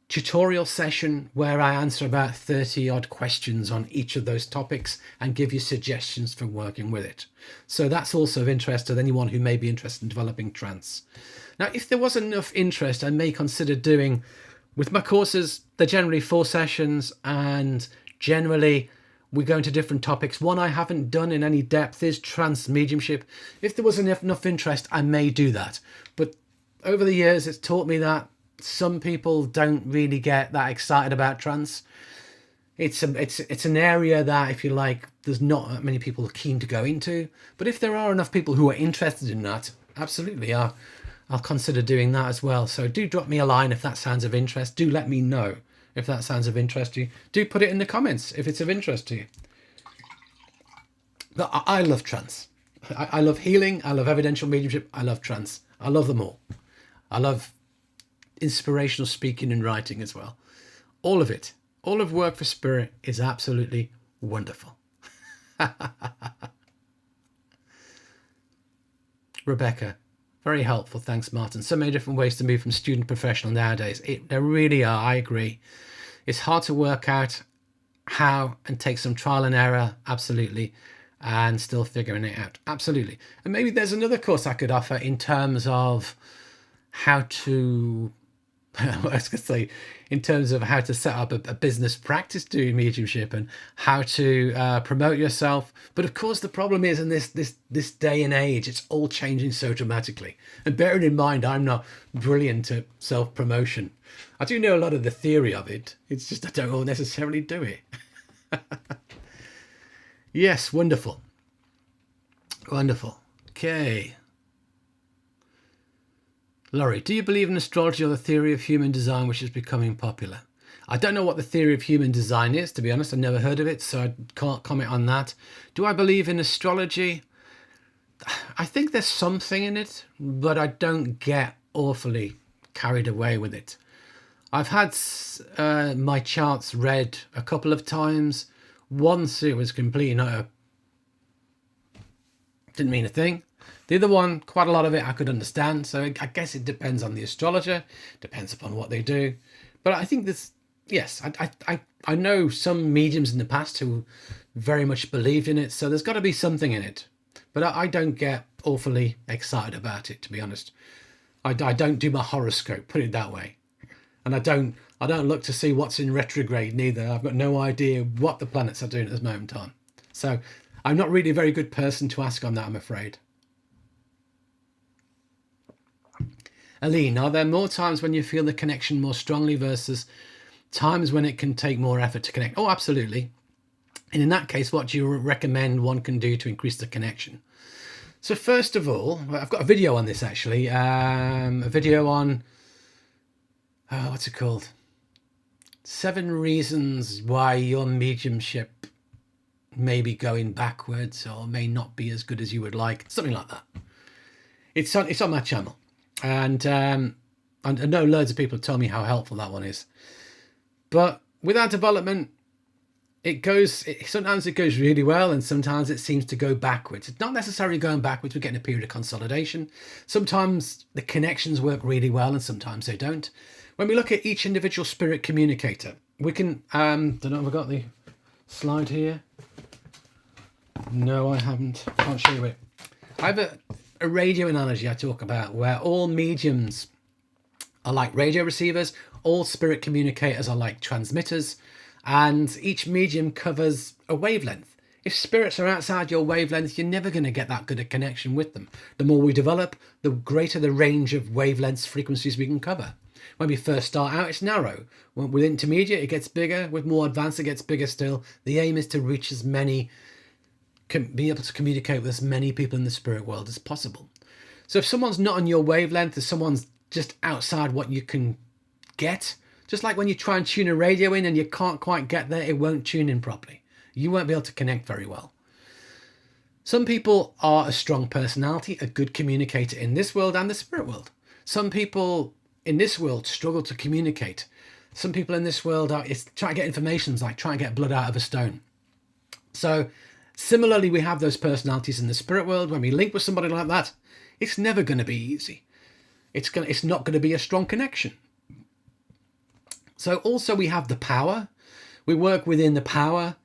tutorial session where I answer about 30 odd questions on each of those topics and give you suggestions for working with it. So that's also of interest to anyone who may be interested in developing trance. Now, if there was enough interest, I may consider doing, with my courses, they're generally 4 sessions, and generally we go into different topics. One I haven't done in any depth is trance mediumship. If there was enough interest, I may do that. But over the years, it's taught me that some people don't really get that excited about trance. It's an area that, if you like, there's not that many people keen to go into. But if there are enough people who are interested in that, absolutely, I'll consider doing that as well. So do drop me a line if that sounds of interest. Do let me know if that sounds of interest to you. Do put it in the comments if it's of interest to you. But I love trance. I love healing. I love evidential mediumship. I love trance. I love them all. I love inspirational speaking and writing as well. All of it. All of work for spirit is absolutely wonderful. Rebecca, very helpful. Thanks, Martin. So many different ways to move from student to professional nowadays. There really are. I agree. It's hard to work out how and take some trial and error. Absolutely. And still figuring it out. Absolutely. And maybe there's another course I could offer in terms of how to, I was going to say, in terms of how to set up a business practice doing mediumship and how to promote yourself. But of course, the problem is in this day and age, it's all changing so dramatically. And bearing in mind, I'm not brilliant at self-promotion. I do know a lot of the theory of it. It's just I don't necessarily do it. Yes, wonderful. Wonderful. Okay. Laurie, do you believe in astrology or the theory of human design, which is becoming popular? I don't know what the theory of human design is, to be honest. I've never heard of it, so I can't comment on that. Do I believe in astrology? I think there's something in it, but I don't get awfully carried away with it. I've had my charts read a couple of times. Once it was completely didn't mean a thing. The other one, quite a lot of it I could understand. So I guess it depends on the astrologer, depends upon what they do. But I think this, yes, I know some mediums in the past who very much believed in it. So there's got to be something in it. But I don't get awfully excited about it, to be honest. I don't do my horoscope, put it that way. And I don't look to see what's in retrograde neither. I've got no idea what the planets are doing at this moment in time. So I'm not really a very good person to ask on that, I'm afraid. Aline, are there more times when you feel the connection more strongly versus times when it can take more effort to connect? Oh, absolutely. And in that case, what do you recommend one can do to increase the connection? So first of all, I've got a video on this actually. A video on, what's it called? 7 reasons why your mediumship may be going backwards or may not be as good as you would like. Something like that. It's on my channel. And I know loads of people tell me how helpful that one is. But with our development, sometimes it goes really well and sometimes it seems to go backwards. It's not necessarily going backwards. We're getting a period of consolidation. Sometimes the connections work really well and sometimes they don't. When we look at each individual spirit communicator, we can, don't know if I've got the slide here. No, I haven't. Can't show you it. I have a radio analogy I talk about where all mediums are like radio receivers, all spirit communicators are like transmitters, and each medium covers a wavelength. If spirits are outside your wavelength, you're never going to get that good a connection with them. The more we develop, the greater the range of wavelengths, frequencies we can cover. When we first start out, it's narrow. With intermediate, it gets bigger. With more advanced, it gets bigger still. The aim is to reach as many, be able to communicate with as many people in the spirit world as possible. So if someone's not on your wavelength, if someone's just outside what you can get, just like when you try and tune a radio in and you can't quite get there, it won't tune in properly. You won't be able to connect very well. Some people are a strong personality, a good communicator in this world and the spirit world. Some people in this world struggle to communicate. Some people in this world are trying to get information, it's like trying to get blood out of a stone. So similarly, we have those personalities in the spirit world. When we link with somebody like that, it's never going to be easy. It's not going to be a strong connection. So also we have the power. We work within the power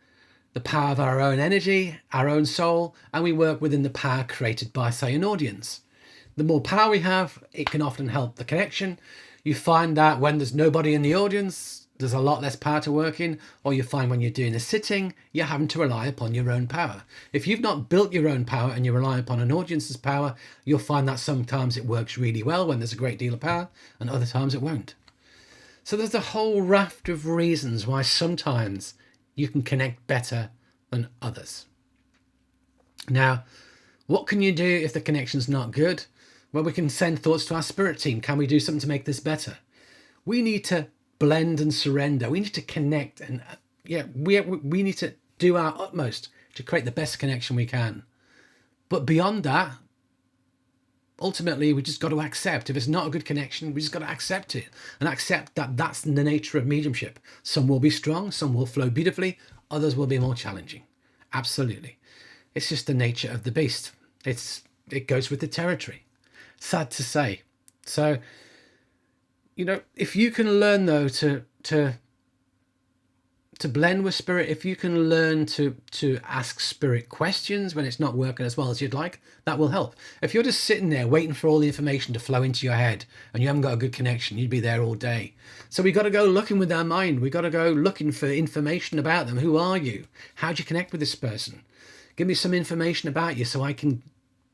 of our own energy, our own soul, and we work within the power created by, say, an audience. The more power we have, it can often help the connection. You find that when there's nobody in the audience, there's a lot less power to work in, or you find when you're doing a sitting, you're having to rely upon your own power. If you've not built your own power and you rely upon an audience's power, you'll find that sometimes it works really well when there's a great deal of power, and other times it won't. So there's a whole raft of reasons why sometimes you can connect better than others. Now, what can you do if the connection's not good? Well, we can send thoughts to our spirit team. Can we do something to make this better? We need to blend and surrender. We need to connect, and we need to do our utmost to create the best connection we can. But beyond that, ultimately, we just got to accept. If it's not a good connection, we just got to accept it and accept that that's the nature of mediumship. Some will be strong, some will flow beautifully, others will be more challenging. Absolutely. It's just the nature of the beast. It goes with the territory. Sad to say. So, if you can learn though to blend with spirit, if you can learn to ask spirit questions when it's not working as well as you'd like, that will help. If you're just sitting there waiting for all the information to flow into your head and you haven't got a good connection, you'd be there all day. So we got to go looking with our mind. We got to go looking for information about them. Who are you? How do you connect with this person? Give me some information about you so I can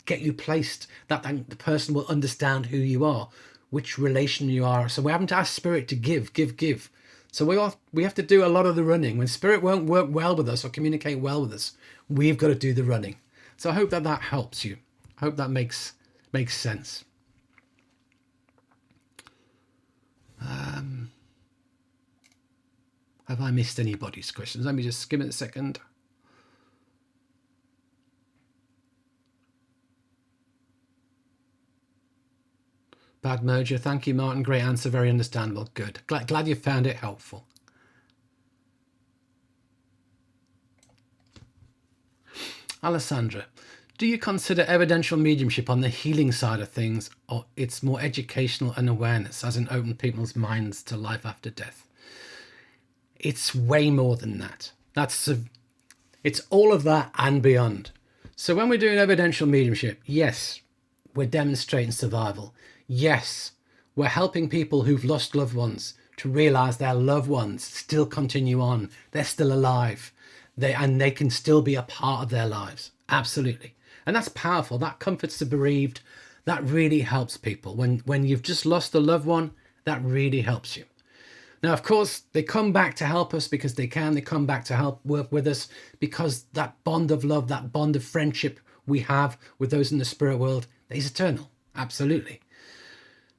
get you placed, that the person will understand who you are, which relation you are. So we're having to ask spirit to give. So we have to do a lot of the running. When spirit won't work well with us or communicate well with us, we've got to do the running. So I hope that helps you. I hope that makes sense. Have I missed anybody's questions? Let me just skim it a second. Bad Mojo, thank you, Martin. Great answer, very understandable. Good. Glad you found it helpful. Alessandra, do you consider evidential mediumship on the healing side of things, or it's more educational and awareness, as in open people's minds to life after death? It's way more than that. It's all of that and beyond. So when we're doing evidential mediumship, yes, we're demonstrating survival. Yes, we're helping people who've lost loved ones to realize their loved ones still continue on. They're still alive. They can still be a part of their lives. Absolutely. And that's powerful. That comforts the bereaved. That really helps people. When you've just lost a loved one, that really helps you. Now, of course, they come back to help us because they can. They come back to help work with us because that bond of love, that bond of friendship we have with those in the spirit world is eternal. Absolutely.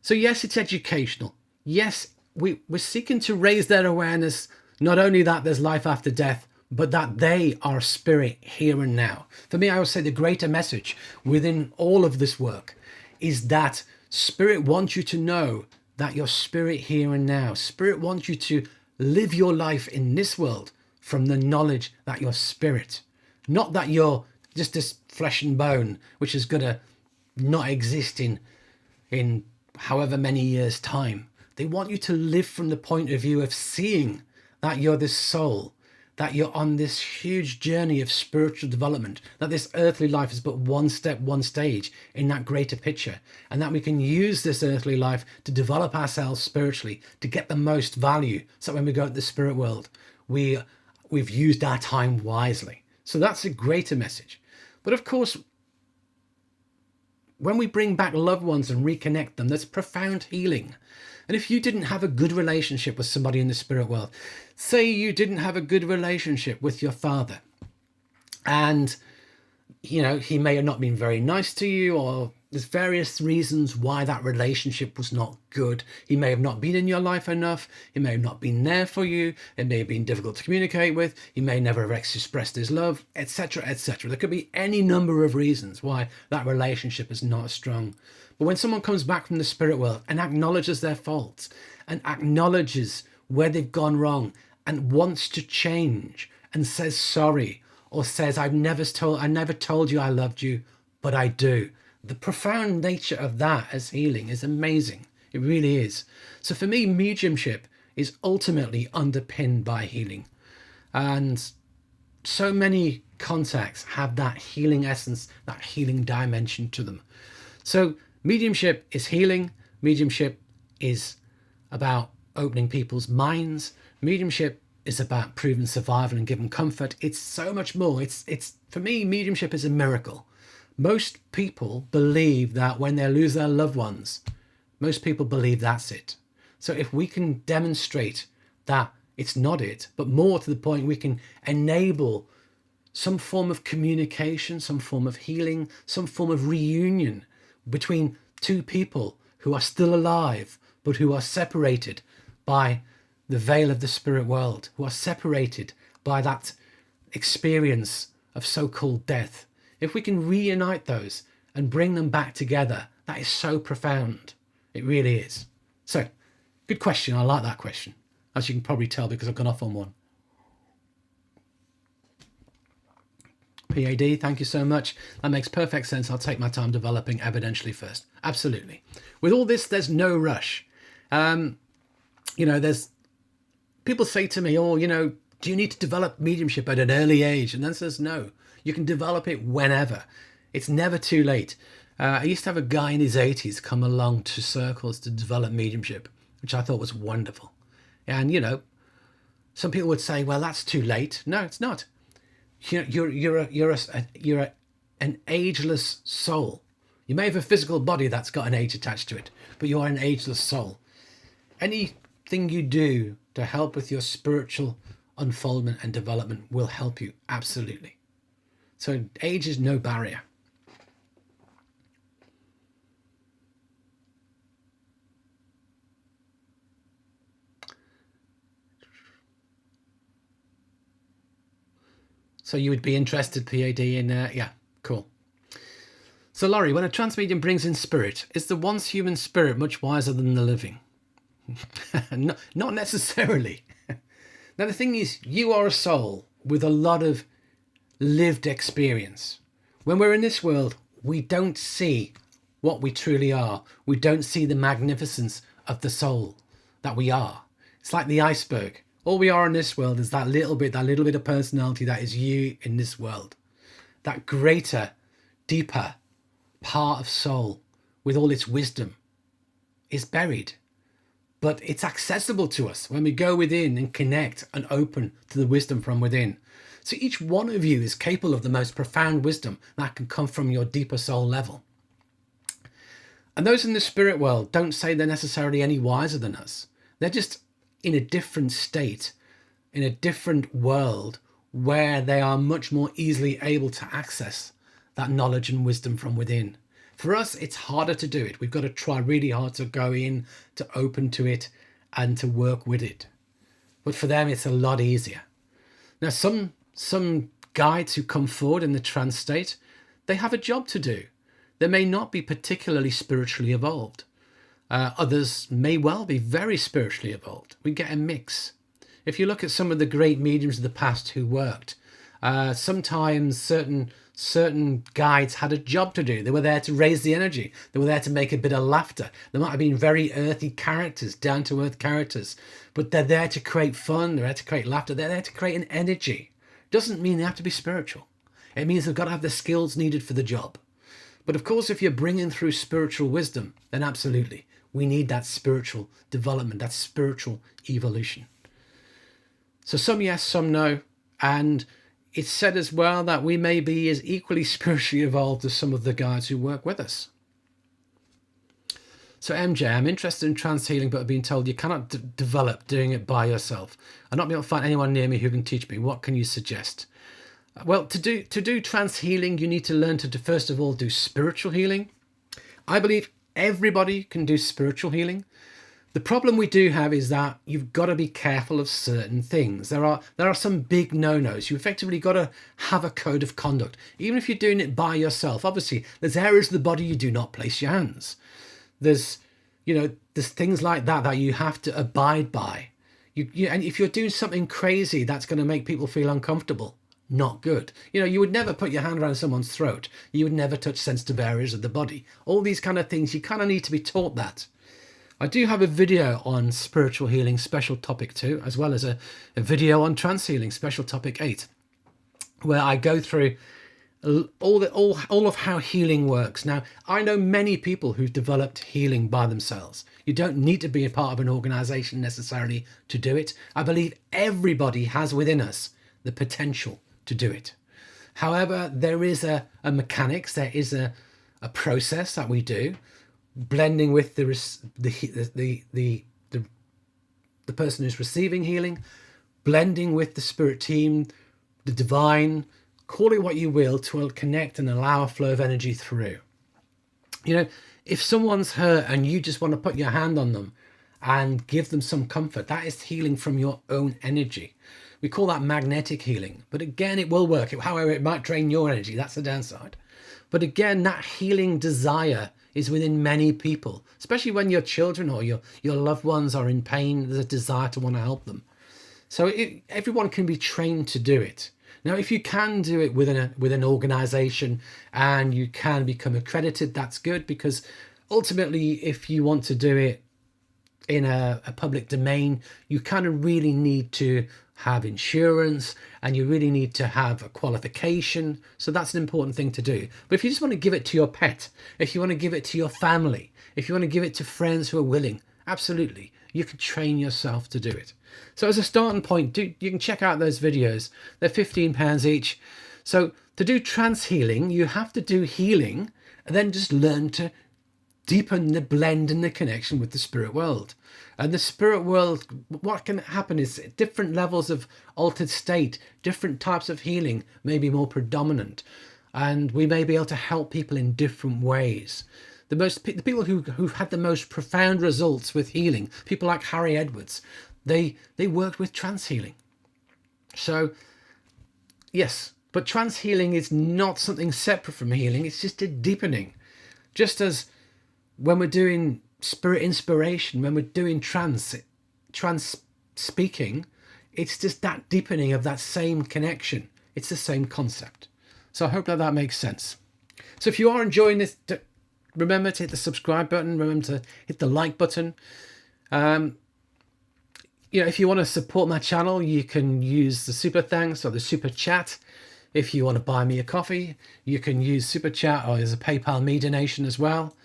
So yes, it's educational. Yes, we're seeking to raise their awareness, not only that there's life after death, but that they are spirit here and now. For me, I would say the greater message within all of this work is that spirit wants you to know that you're spirit here and now. Spirit wants you to live your life in this world from the knowledge that you're spirit, not that you're just this flesh and bone, which is going to not exist in however many years' time. They want you to live from the point of view of seeing that you're this soul, that you're on this huge journey of spiritual development, that this earthly life is but one step, one stage in that greater picture, and that we can use this earthly life to develop ourselves spiritually, to get the most value, so when we go to the spirit world, we've used our time wisely. So that's a greater message. But of course, when we bring back loved ones and reconnect them, there's profound healing. And if you didn't have a good relationship with somebody in the spirit world, say you didn't have a good relationship with your father, and he may have not been very nice to you, or there's various reasons why that relationship was not good. He may have not been in your life enough. He may have not been there for you. It may have been difficult to communicate with. He may never have expressed his love, etc., etc. There could be any number of reasons why that relationship is not strong. But when someone comes back from the spirit world and acknowledges their faults and acknowledges where they've gone wrong and wants to change and says sorry, or says, I never told you I loved you, but I do. The profound nature of that as healing is amazing. It really is. So for me, mediumship is ultimately underpinned by healing. And so many contacts have that healing essence, that healing dimension to them. So mediumship is healing. Mediumship is about opening people's minds. Mediumship is about proving survival and giving comfort. It's so much more. It's for me, mediumship is a miracle. Most people believe that when they lose their loved ones, most people believe that's it. So if we can demonstrate that it's not it, but more to the point, we can enable some form of communication, some form of healing, some form of reunion between two people who are still alive, but who are separated by the veil of the spirit world, who are separated by that experience of so-called death. If we can reunite those and bring them back together, that is so profound. It really is. So, good question. I like that question, as you can probably tell because I've gone off on one. PAD, thank you so much. That makes perfect sense. I'll take my time developing evidentially first. Absolutely. With all this, there's no rush. There's people say to me, do you need to develop mediumship at an early age? And then says, no, you can develop it whenever. It's never too late. I used to have a guy in his 80s come along to circles to develop mediumship, which I thought was wonderful. And, some people would say, well, that's too late. No, it's not. You're an ageless soul. You may have a physical body that's got an age attached to it, but you are an ageless soul. Anything you do to help with your spiritual unfoldment and development will help you, absolutely. So age is no barrier. So you would be interested, PAD, in, yeah, cool. So Laurie, when a trance medium brings in spirit, is the once human spirit much wiser than the living? Not necessarily. Now, the thing is, you are a soul with a lot of lived experience. When we're in this world, we don't see what we truly are. We don't see the magnificence of the soul that we are. It's like the iceberg. All we are in this world is that little bit of personality that is you in this world. That greater, deeper part of soul with all its wisdom is buried. But it's accessible to us when we go within and connect and open to the wisdom from within. So each one of you is capable of the most profound wisdom that can come from your deeper soul level. And those in the spirit world don't say they're necessarily any wiser than us. They're just in a different state, in a different world where they are much more easily able to access that knowledge and wisdom from within. For us, it's harder to do it. We've got to try really hard to go in, to open to it, and to work with it. But for them, it's a lot easier. Now, some guides who come forward in the trance state, they have a job to do. They may not be particularly spiritually evolved. Others may well be very spiritually evolved. We get a mix. If you look at some of the great mediums of the past who worked, sometimes certain guides had a job to do. They were there to raise the energy. They were there to make a bit of laughter. They might have been very earthy characters, down-to-earth characters, but they're there to create fun. They're there to create laughter. They're there to create an energy. Doesn't mean they have to be spiritual. It means they've got to have the skills needed for the job. But of course, if you're bringing through spiritual wisdom, then absolutely, we need that spiritual development, that spiritual evolution. So some yes, some no. And it's said as well that we may be as equally spiritually evolved as some of the guides who work with us. So MJ, I'm interested in trance healing, but I've been told you cannot develop doing it by yourself. I'm not able to find anyone near me who can teach me. What can you suggest? Well, to do trance healing, you need to learn to first of all do spiritual healing. I believe everybody can do spiritual healing. The problem we do have is that you've got to be careful of certain things. There are some big no-nos. You effectively got to have a code of conduct. Even if you're doing it by yourself, obviously, there's areas of the body you do not place your hands. There's things like that you have to abide by. And if you're doing something crazy, that's going to make people feel uncomfortable. Not good. You would never put your hand around someone's throat. You would never touch sensitive areas of the body. All these kind of things, you kind of need to be taught that. I do have a video on spiritual healing, special topic 2, as well as a video on trance healing, special topic 8, where I go through all of how healing works. Now, I know many people who've developed healing by themselves. You don't need to be a part of an organization necessarily to do it. I believe everybody has within us the potential to do it. However, there is a mechanics, there is a process that we do, blending with the person who's receiving healing, blending with the spirit team, the divine, call it what you will, to connect and allow a flow of energy through. If someone's hurt and you just want to put your hand on them and give them some comfort, that is healing from your own energy. We call that magnetic healing. But again, it will work. However, it might drain your energy. That's the downside. But again, that healing desire is within many people, especially when your children or your loved ones are in pain. There's a desire to want to help them. So everyone can be trained to do it. Now, if you can do it with an organization and you can become accredited, that's good, because ultimately, if you want to do it in a public domain, you kind of really need to have insurance and you really need to have a qualification. So that's an important thing to do. But if you just want to give it to your pet, if you want to give it to your family, if you want to give it to friends who are willing, absolutely, you can train yourself to do it. So as a starting point, you can check out those videos. They're £15 each. So to do trance healing, you have to do healing and then just learn to deepen the blend and the connection with the spirit world. And the spirit world, what can happen is different levels of altered state, different types of healing may be more predominant. And we may be able to help people in different ways. The people who've had the most profound results with healing, people like Harry Edwards, they worked with trance healing. So, yes, but trance healing is not something separate from healing. It's just a deepening. Just as when we're doing spirit inspiration, when we're doing trance speaking, it's just that deepening of that same connection. It's the same concept. So I hope that makes sense. So if you are enjoying this, remember to hit the subscribe button. Remember to hit the like button. If you want to support my channel, you can use the super thanks or the super chat. If you want to buy me a coffee, you can use super chat, or there's a PayPal me donation as well.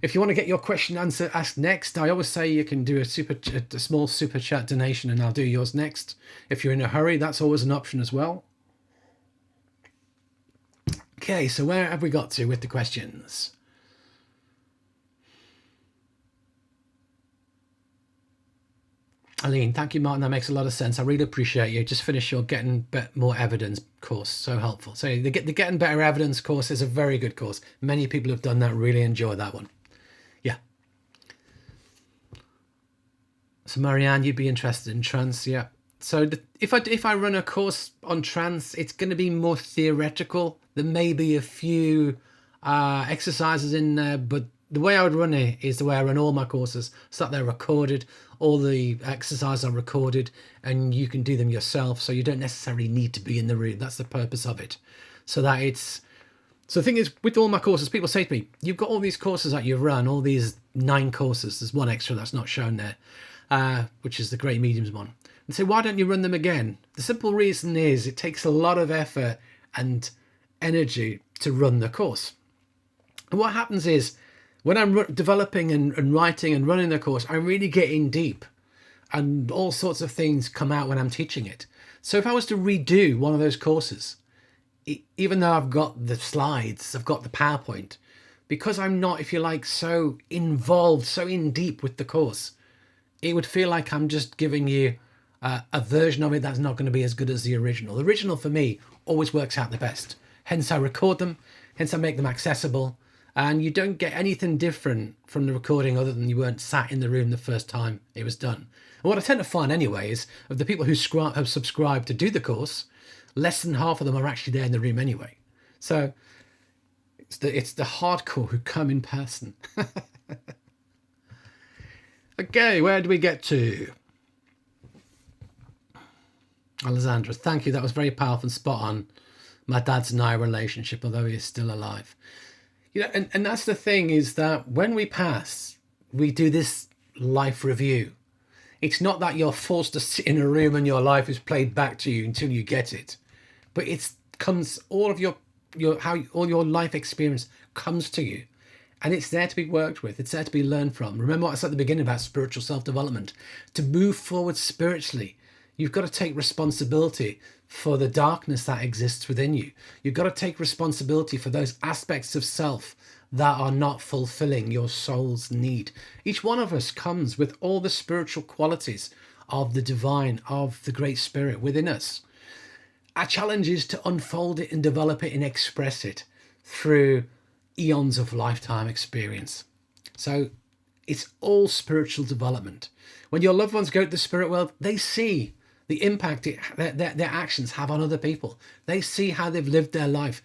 If you want to get your question asked next, I always say you can do a small super chat donation and I'll do yours next. If you're in a hurry, that's always an option as well. Okay, so where have we got to with the questions? Aline, thank you, Martin. That makes a lot of sense. I really appreciate you. Just finished your Getting More Evidence course. So helpful. So the Getting Better Evidence course is a very good course. Many people have done that. Really enjoy that one. Yeah. So Marianne, you'd be interested in trance. Yeah. So if I run a course on trance, it's going to be more theoretical. There may be a few exercises in there, but the way I would run it is the way I run all my courses, so that they're recorded. All the exercises are recorded and you can do them yourself. So you don't necessarily need to be in the room. That's the purpose of it. So the thing is, with all my courses, people say to me, you've got all these courses that you've run, all these 9 courses. There's one extra that's not shown there, which is the Great Mediums one. And say, why don't you run them again? The simple reason is it takes a lot of effort and energy to run the course. And what happens is, when I'm developing and writing and running the course, I really get in deep and all sorts of things come out when I'm teaching it. So if I was to redo one of those courses, even though I've got the slides, I've got the PowerPoint, because I'm not, if you like, so involved, so in deep with the course, it would feel like I'm just giving you a version of it that's not going to be as good as the original. The original for me always works out the best. Hence I record them, hence I make them accessible, and you don't get anything different from the recording other than you weren't sat in the room the first time it was done. And what I tend to find anyway is of the people who have subscribed to do the course, less than half of them are actually there in the room anyway. So it's the hardcore who come in person. Okay, where do we get to? Alessandra, thank you. That was very powerful and spot on. My dad's and I relationship, although he is still alive. You know, and that's the thing, is that when we pass, we do this life review. It's not that you're forced to sit in a room and your life is played back to you until you get it, but it comes, all of all your life experience comes to you, and it's there to be worked with. It's there to be learned from. Remember what I said at the beginning about spiritual self-development. To move forward spiritually, you've got to take responsibility for the darkness that exists within you. You've got to take responsibility for those aspects of self that are not fulfilling your soul's need. Each one of us comes with all the spiritual qualities of the divine, of the Great Spirit within us. Our challenge is to unfold it and develop it and express it through eons of lifetime experience. So it's all spiritual development. When your loved ones go to the spirit world, they see the impact their actions have on other people. They see how they've lived their life,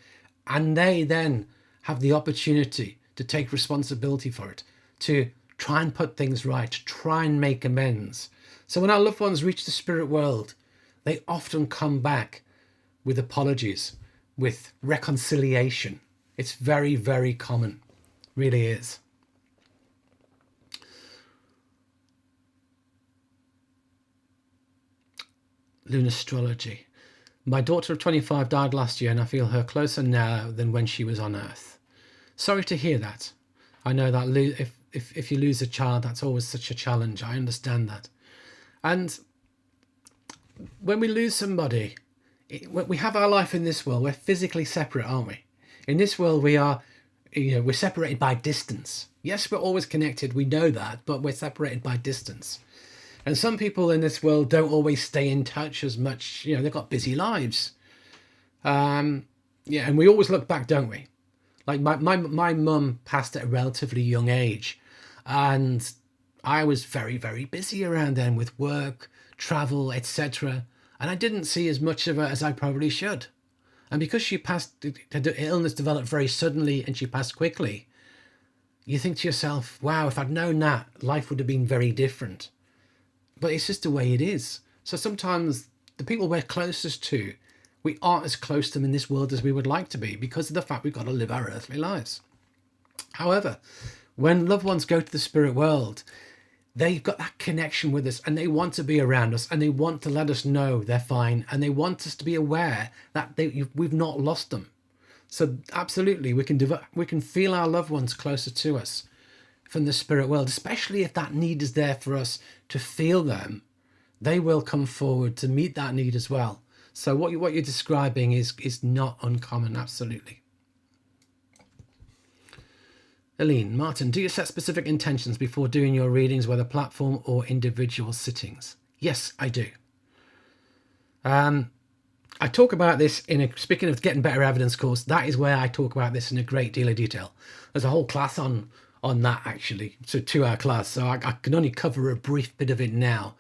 and they then have the opportunity to take responsibility for it, to try and put things right, to try and make amends. So when our loved ones reach the spirit world, they often come back with apologies, with reconciliation. It's very, very common, really is. Lunastrology. My daughter of 25 died last year, and I feel her closer now than when she was on Earth. Sorry to hear that. I know that if you lose a child, that's always such a challenge. I understand that. And when we lose somebody, we have our life in this world. We're physically separate, aren't we? In this world, we're separated by distance. Yes, we're always connected. We know that, but we're separated by distance. And some people in this world don't always stay in touch as much. They've got busy lives. And we always look back, don't we? Like my mum passed at a relatively young age, and I was very, very busy around then with work, travel, etc. And I didn't see as much of her as I probably should. And because she passed, the illness developed very suddenly and she passed quickly, you think to yourself, wow, if I'd known that, life would have been very different. But it's just the way it is. So sometimes the people we're closest to, we aren't as close to them in this world as we would like to be because of the fact we've got to live our earthly lives. However, when loved ones go to the spirit world, they've got that connection with us, and they want to be around us, and they want to let us know they're fine, and they want us to be aware that we've not lost them. So absolutely, we can feel our loved ones closer to us from the spirit world, especially if that need is there for us to feel them. They will come forward to meet that need as well. So what you're describing is not uncommon, absolutely. Aline, Martin, do you set specific intentions before doing your readings, whether platform or individual sittings? Yes, I do. I talk about this speaking of Getting Better Evidence course, that is where I talk about this in a great deal of detail. There's a whole class on that, actually, so 2-hour class, so I can only cover a brief bit of it now.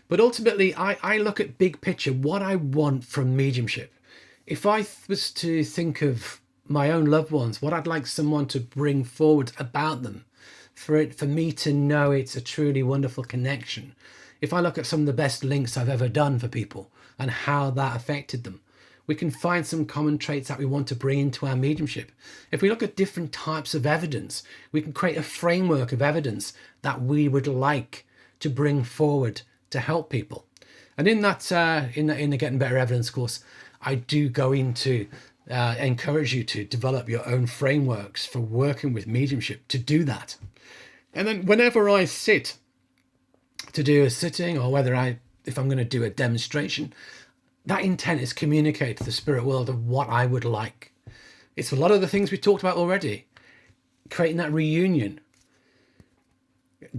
But ultimately, I look at big picture, what I want from mediumship. If I was to think of my own loved ones, what I'd like someone to bring forward about them, for me to know it's a truly wonderful connection. If I look at some of the best links I've ever done for people and how that affected them, we can find some common traits that we want to bring into our mediumship. If we look at different types of evidence, we can create a framework of evidence that we would like to bring forward to help people. And in that, in the Getting Better Evidence course, I do go into encourage you to develop your own frameworks for working with mediumship to do that. And then whenever I sit to do a sitting, or if I'm going to do a demonstration, that intent is communicated to the spirit world of what I would like. It's a lot of the things we talked about already. Creating that reunion,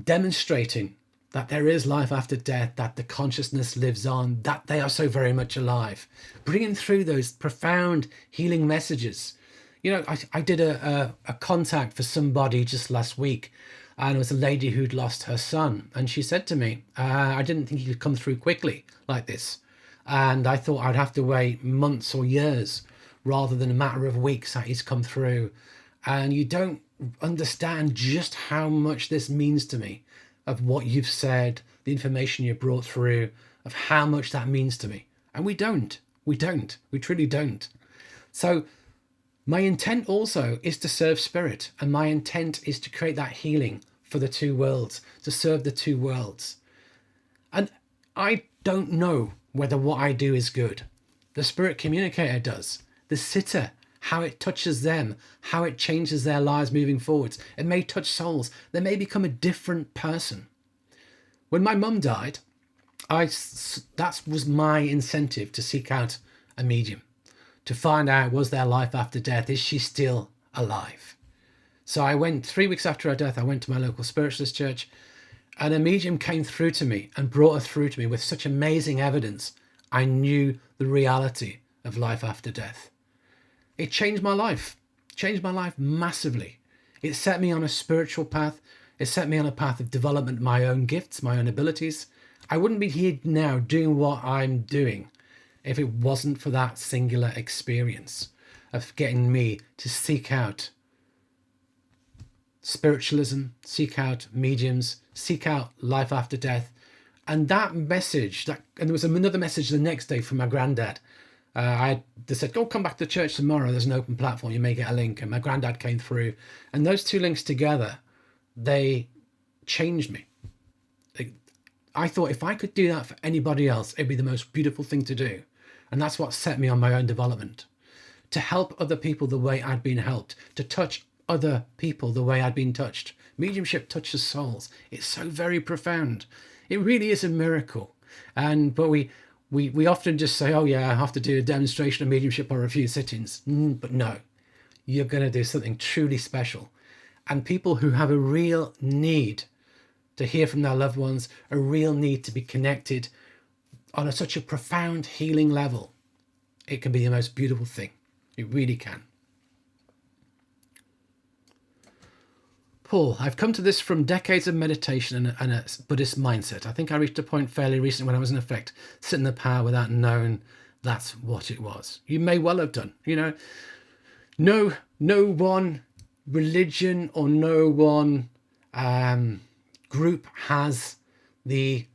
demonstrating that there is life after death, that the consciousness lives on, that they are so very much alive. Bringing through those profound healing messages. You know, I did a contact for somebody just last week, and it was a lady who'd lost her son. And she said to me, I didn't think he could come through quickly like this. And I thought I'd have to wait months or years rather than a matter of weeks that he's come through. And you don't understand just how much this means to me, of what you've said, the information you brought through, of how much that means to me. And we truly don't. So my intent also is to serve spirit, and my intent is to create that healing for the two worlds, to serve the two worlds. And I don't know whether what I do is good. The spirit communicator does. The sitter, how it touches them, how it changes their lives moving forwards. It may touch souls. They may become a different person. When my mum died, that was my incentive to seek out a medium, to find out, was there life after death? Is she still alive? So I went 3 weeks after her death, I went to my local spiritualist church, and a medium came through to me and brought her through to me with such amazing evidence. I knew the reality of life after death. It changed my life massively. It set me on a spiritual path. It set me on a path of development, my own gifts, my own abilities. I wouldn't be here now doing what I'm doing if it wasn't for that singular experience of getting me to seek out spiritualism, seek out mediums, seek out life after death. And that message, and there was another message the next day from my granddad. They said, go come back to church tomorrow. There's an open platform. You may get a link. And my granddad came through. And those two links together, they changed me. I thought if I could do that for anybody else, it'd be the most beautiful thing to do. And that's what set me on my own development. To help other people the way I'd been helped. To touch other people the way I'd been touched. Mediumship touches souls. It's so very profound. It really is a miracle. But we often just say, oh yeah, I have to do a demonstration of mediumship or a few sittings. But no, you're going to do something truly special. And people who have a real need to hear from their loved ones, a real need to be connected on such a profound healing level, it can be the most beautiful thing. It really can. Paul, I've come to this from decades of meditation and a Buddhist mindset. I think I reached a point fairly recently when I was in effect sitting in the power without knowing that's what it was. You may well have done, no one religion or no one group has the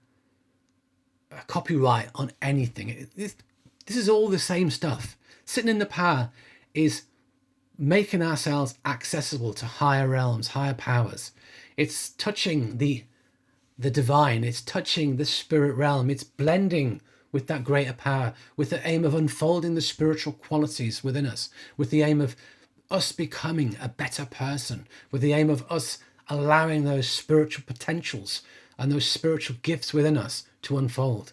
copyright on anything. This is all the same stuff. Sitting in the power is making ourselves accessible to higher realms, higher powers. It's touching the divine. It's touching the spirit realm. It's blending with that greater power, with the aim of unfolding the spiritual qualities within us, with the aim of us becoming a better person, with the aim of us allowing those spiritual potentials and those spiritual gifts within us to unfold.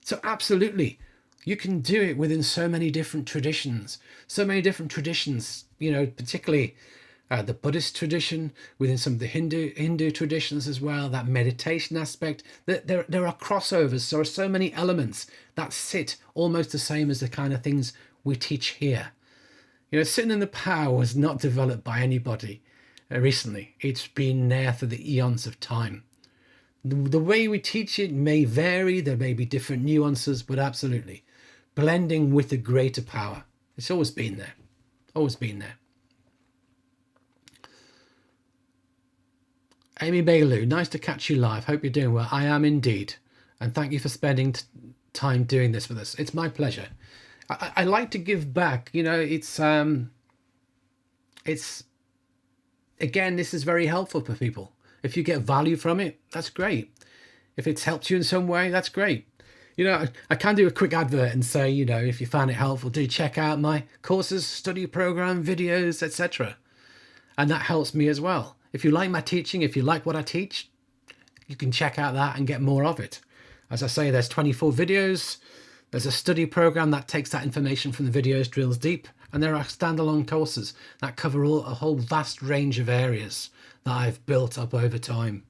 So absolutely, you can do it within so many different traditions, particularly the Buddhist tradition, within some of the Hindu traditions as well, that meditation aspect. There are crossovers. There are so many elements that sit almost the same as the kind of things we teach here. Sitting in the power was not developed by anybody recently. It's been there for the eons of time. The way we teach it may vary. There may be different nuances, but absolutely blending with the greater power. It's always been there. Always been there. Amy Bailey, nice to catch you live. Hope you're doing well. I am indeed. And thank you for spending time doing this with us. It's my pleasure. I like to give back. It's again, this is very helpful for people. If you get value from it, that's great. If it's helped you in some way, that's great. I can do a quick advert and say, if you found it helpful, do check out my courses, study program, videos, etc. And that helps me as well. If you like my teaching, if you like what I teach, you can check out that and get more of it. As I say, there's 24 videos. There's a study program that takes that information from the videos, drills deep, and there are standalone courses that cover a whole vast range of areas that I've built up over time.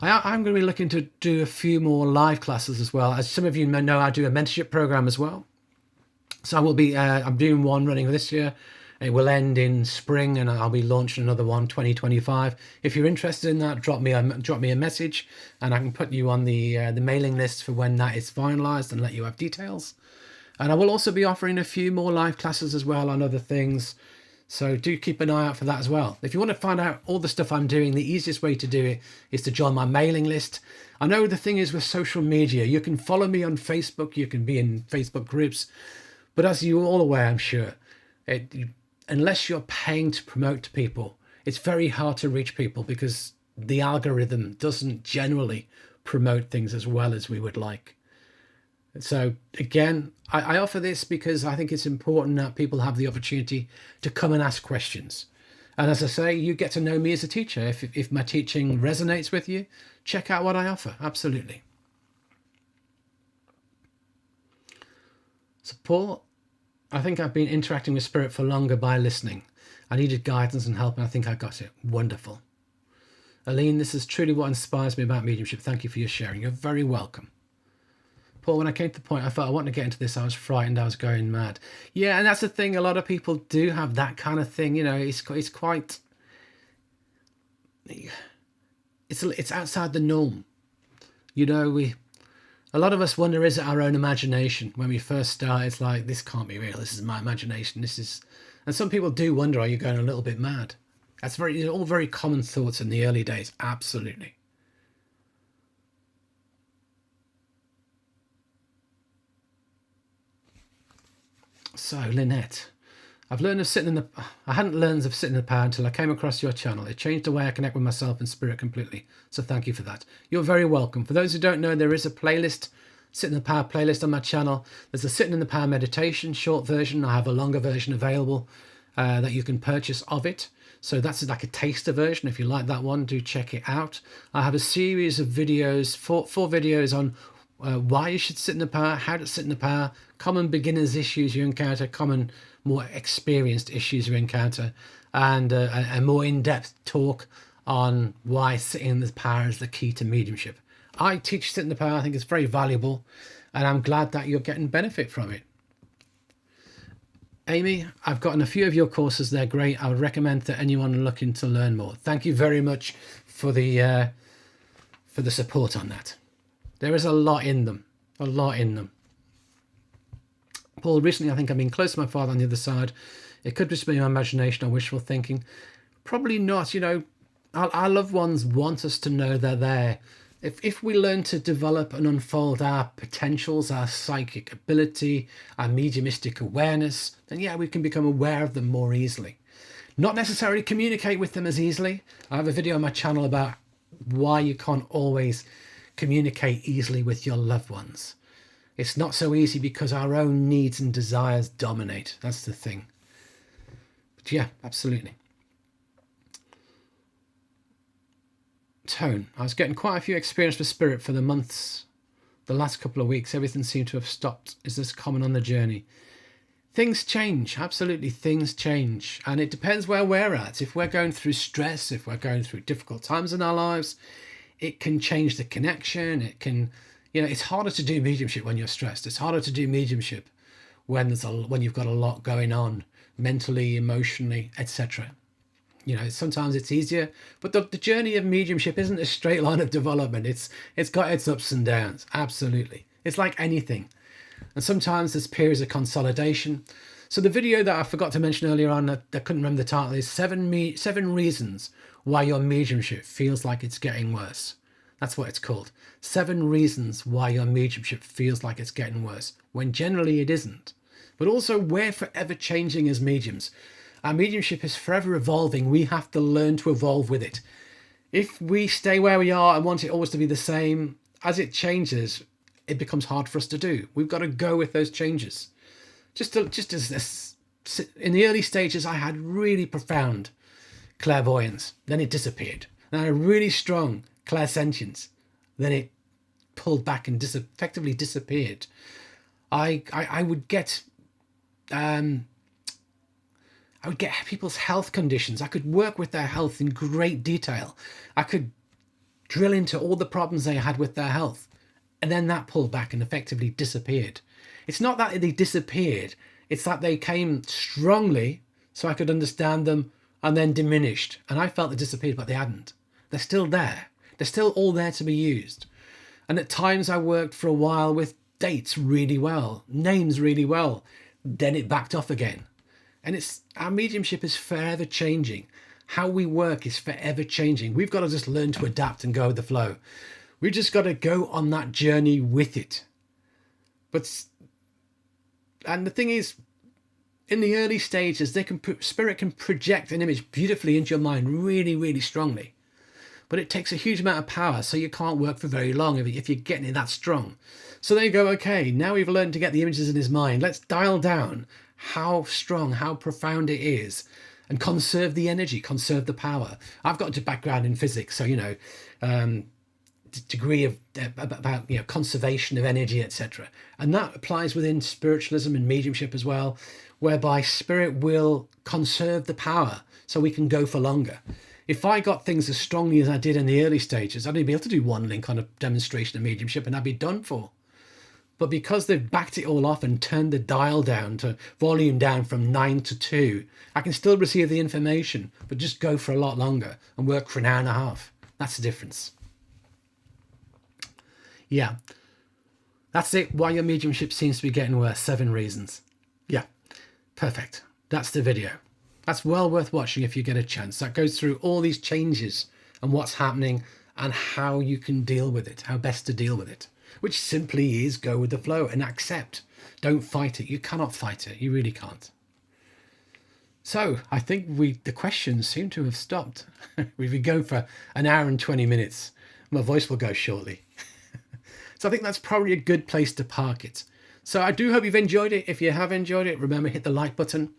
I'm going to be looking to do a few more live classes as well. As some of you may know, I do a mentorship program as well. So I will be, I'm doing one running this year. It will end in spring, and I'll be launching another one 2025. If you're interested in that, drop me a message, and I can put you on the mailing list for when that is finalized and let you have details. And I will also be offering a few more live classes as well on other things. So do keep an eye out for that as well. If you want to find out all the stuff I'm doing, the easiest way to do it is to join my mailing list. I know the thing is with social media, you can follow me on Facebook, you can be in Facebook groups, but as you're all aware, I'm sure, unless you're paying to promote to people, it's very hard to reach people because the algorithm doesn't generally promote things as well as we would like. So again, I offer this because I think it's important that people have the opportunity to come and ask questions. And as I say, you get to know me as a teacher. If my teaching resonates with you, check out what I offer. Absolutely. So Paul, I think I've been interacting with Spirit for longer by listening. I needed guidance and help, and I think I got it. Wonderful. Aline, this is truly what inspires me about mediumship. Thank you for your sharing. You're very welcome. Paul, when I came to the point, I thought I wanted to get into this. I was frightened. I was going mad. Yeah, and that's the thing. A lot of people do have that kind of thing. You know, it's quite... It's outside the norm. You know, a lot of us wonder, is it our own imagination? When we first start, it's like, this can't be real. This is my imagination. And some people do wonder, are you going a little bit mad? That's all very common thoughts in the early days. Absolutely. So, Lynette, I hadn't learned of sitting in the power until I came across your channel. It changed the way I connect with myself and spirit completely. So thank you for that. You're very welcome. For those who don't know, there is a playlist, Sit in the Power playlist on my channel. There's a Sitting in the Power meditation, short version. I have a longer version available that you can purchase of it. So that's like a taster version. If you like that one, do check it out. I have a series of videos, four videos on why you should sit in the power, how to sit in the power, common beginners issues you encounter, common more experienced issues you encounter, and a more in-depth talk on why sitting in the power is the key to mediumship. I teach sit in the power. I think it's very valuable, and I'm glad that you're getting benefit from it. Amy, I've gotten a few of your courses. They're great. I would recommend to anyone looking to learn more. Thank you very much for the support on that. There is a lot in them, Paul, recently I think I've been close to my father on the other side. It could just be my imagination or wishful thinking. Probably not. You know, our loved ones want us to know they're there. If we learn to develop and unfold our potentials, our psychic ability, our mediumistic awareness, then yeah, we can become aware of them more easily. Not necessarily communicate with them as easily. I have a video on my channel about why you can't always communicate easily with your loved ones. It's not so easy because our own needs and desires dominate. That's the thing. But yeah, absolutely. Tone, I was getting quite a few experience with spirit for the last couple of weeks. Everything seemed to have stopped. Is this common on the journey? Things change, absolutely, things change. And it depends where we're at. If we're going through stress, if we're going through difficult times in our lives, it can change the connection. It can, you know, it's harder to do mediumship when you're stressed. It's harder to do mediumship when you've got a lot going on mentally, emotionally, etc. You know, sometimes it's easier, but the journey of mediumship isn't a straight line of development. It's got its ups and downs. Absolutely. It's like anything. And sometimes there's periods of consolidation. So the video that I forgot to mention earlier on, I couldn't remember the title, is 7 reasons why your mediumship feels like it's getting worse. That's what it's called. 7 reasons why your mediumship feels like it's getting worse, when generally it isn't. But also, we're forever changing as mediums. Our mediumship is forever evolving. We have to learn to evolve with it. If we stay where we are and want it always to be the same, as it changes, it becomes hard for us to do. We've got to go with those changes. Just as in the early stages, I had really profound clairvoyance. Then it disappeared. Then I had really strong clairsentience. Then it pulled back and effectively disappeared. I would get people's health conditions. I could work with their health in great detail. I could drill into all the problems they had with their health. And then that pulled back and effectively disappeared. It's not that they disappeared. It's that they came strongly so I could understand them and then diminished. And I felt they disappeared, but they hadn't. They're still there. They're still all there to be used. And at times I worked for a while with dates really well, names really well. Then it backed off again. And our mediumship is forever changing. How we work is forever changing. We've got to just learn to adapt and go with the flow. We've just got to go on that journey with it. And the thing is, in the early stages, spirit can project an image beautifully into your mind really, really strongly. But it takes a huge amount of power, so you can't work for very long if you're getting it that strong. So they go, okay, now we've learned to get the images in his mind. Let's dial down how strong, how profound it is, and conserve the energy, conserve the power. I've got a background in physics, so, degree of about conservation of energy, etc. And that applies within spiritualism and mediumship as well, whereby spirit will conserve the power so we can go for longer. If I got things as strongly as I did in the early stages, I'd only be able to do one link on a demonstration of mediumship and I'd be done for. But because they've backed it all off and turned the dial down to volume down from 9 to 2, I can still receive the information, but just go for a lot longer and work for an hour and a half. That's the difference. Yeah, that's it. Why your mediumship seems to be getting worse. 7 reasons. Yeah, perfect. That's the video. That's well worth watching if you get a chance. That goes through all these changes and what's happening and how you can deal with it, how best to deal with it, which simply is go with the flow and accept. Don't fight it. You cannot fight it. You really can't. So I think the questions seem to have stopped. We've been going for an hour and 20 minutes. My voice will go shortly. So I think that's probably a good place to park it. So I do hope you've enjoyed it. If you have enjoyed it, remember, hit the like button.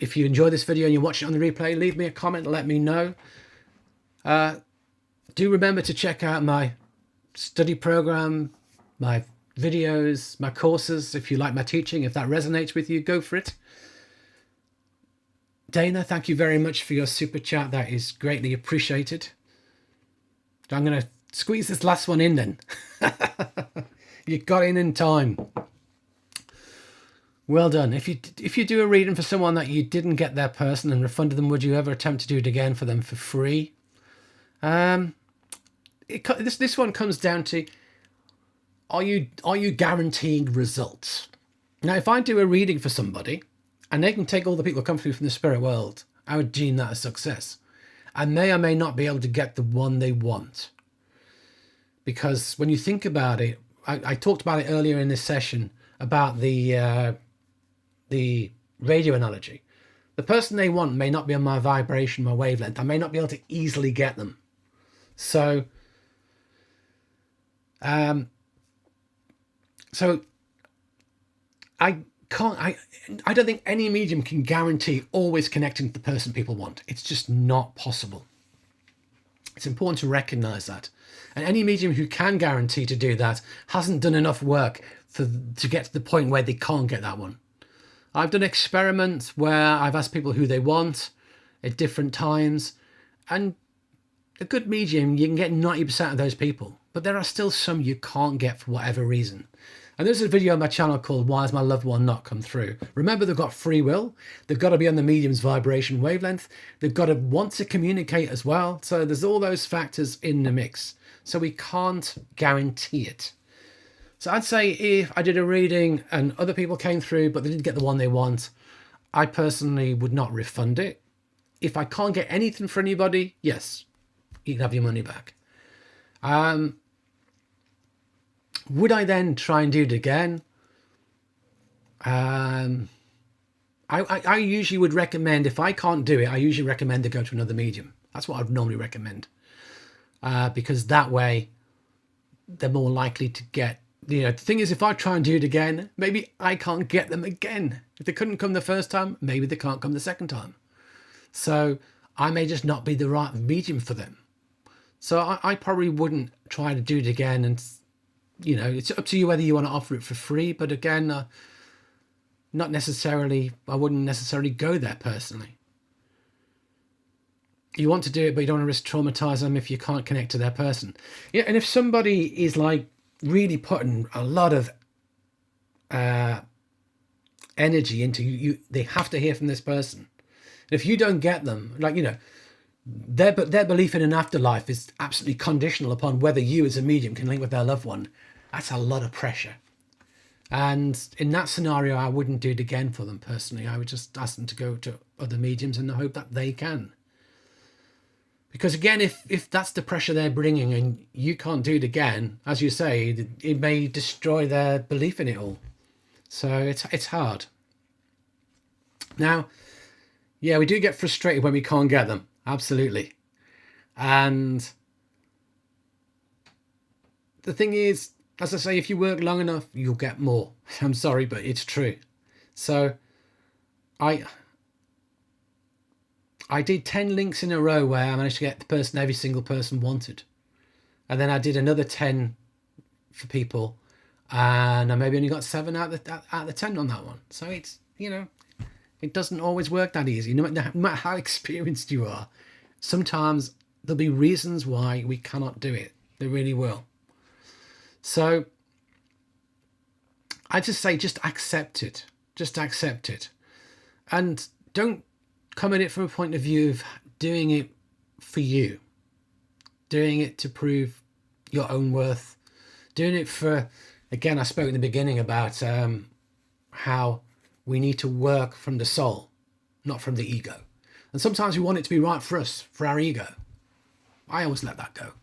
If you enjoy this video and you're watching it on the replay, leave me a comment, let me know. Do remember to check out my study program, my videos, my courses. If you like my teaching, if that resonates with you, go for it. Dana, thank you very much for your super chat. That is greatly appreciated. I'm going to squeeze this last one in then. You got in time. Well done. If you do a reading for someone that you didn't get their person and refunded them, would you ever attempt to do it again for them for free? This one comes down to, are you guaranteeing results? Now, if I do a reading for somebody and they can take all the people who come through from the spirit world, I would deem that a success. I may or may not be able to get the one they want. Because when you think about it, I talked about it earlier in this session about the radio analogy. The person they want may not be on my vibration, my wavelength. I may not be able to easily get them. So I don't think any medium can guarantee always connecting to the person people want. It's just not possible. It's important to recognize that. And any medium who can guarantee to do that hasn't done enough work to get to the point where they can't get that one. I've done experiments where I've asked people who they want at different times, and a good medium, you can get 90% of those people, but there are still some you can't get for whatever reason. And there's a video on my channel called Why Has My Loved One Not Come Through? Remember, they've got free will. They've got to be on the medium's vibration wavelength. They've got to want to communicate as well. So there's all those factors in the mix. So we can't guarantee it. So I'd say if I did a reading and other people came through, but they didn't get the one they want, I personally would not refund it. If I can't get anything for anybody, yes, you can have your money back. Would I then try and do it again? I usually would recommend, if I can't do it, I usually recommend to go to another medium. That's what I'd normally recommend. Because that way, they're more likely to get, the thing is, if I try and do it again, maybe I can't get them again. If they couldn't come the first time, maybe they can't come the second time. So I may just not be the right medium for them. So I probably wouldn't try to do it again. And, you know, it's up to you whether you want to offer it for free. But again, not necessarily, I wouldn't necessarily go there personally. You want to do it, but you don't want to risk traumatise them if you can't connect to their person. Yeah, and if somebody is like really putting a lot of energy into you, they have to hear from this person. And if you don't get them, like, you know, their belief in an afterlife is absolutely conditional upon whether you as a medium can link with their loved one. That's a lot of pressure. And in that scenario, I wouldn't do it again for them personally. I would just ask them to go to other mediums in the hope that they can. Because again, if that's the pressure they're bringing and you can't do it again, as you say, it may destroy their belief in it all. So it's hard. Now, yeah, we do get frustrated when we can't get them. Absolutely. And the thing is, as I say, if you work long enough, you'll get more. I'm sorry, but it's true. So I did 10 links in a row where I managed to get the person every single person wanted. And then I did another 10 for people. And I maybe only got 7 out of the 10 on that one. So it's, you know, it doesn't always work that easy. No matter how experienced you are, sometimes there'll be reasons why we cannot do it. There really will. So I just say, just accept it. Just accept it. And don't come at it from a point of view of doing it for you. Doing it to prove your own worth. Doing it for, again, I spoke in the beginning about how we need to work from the soul, not from the ego. And sometimes we want it to be right for us, for our ego. I always let that go.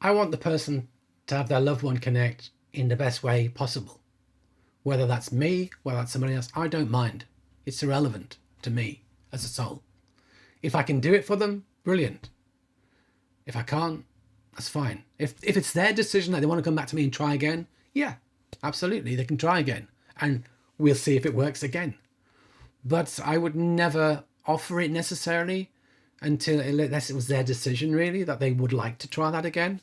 I want the person to have their loved one connect in the best way possible. Whether that's me, whether that's somebody else, I don't mind. It's irrelevant to me as a soul. If I can do it for them, brilliant. If I can't, that's fine. If it's their decision that they want to come back to me and try again, yeah, absolutely, they can try again. And we'll see if it works again. But I would never offer it necessarily unless it was their decision, really, that they would like to try that again.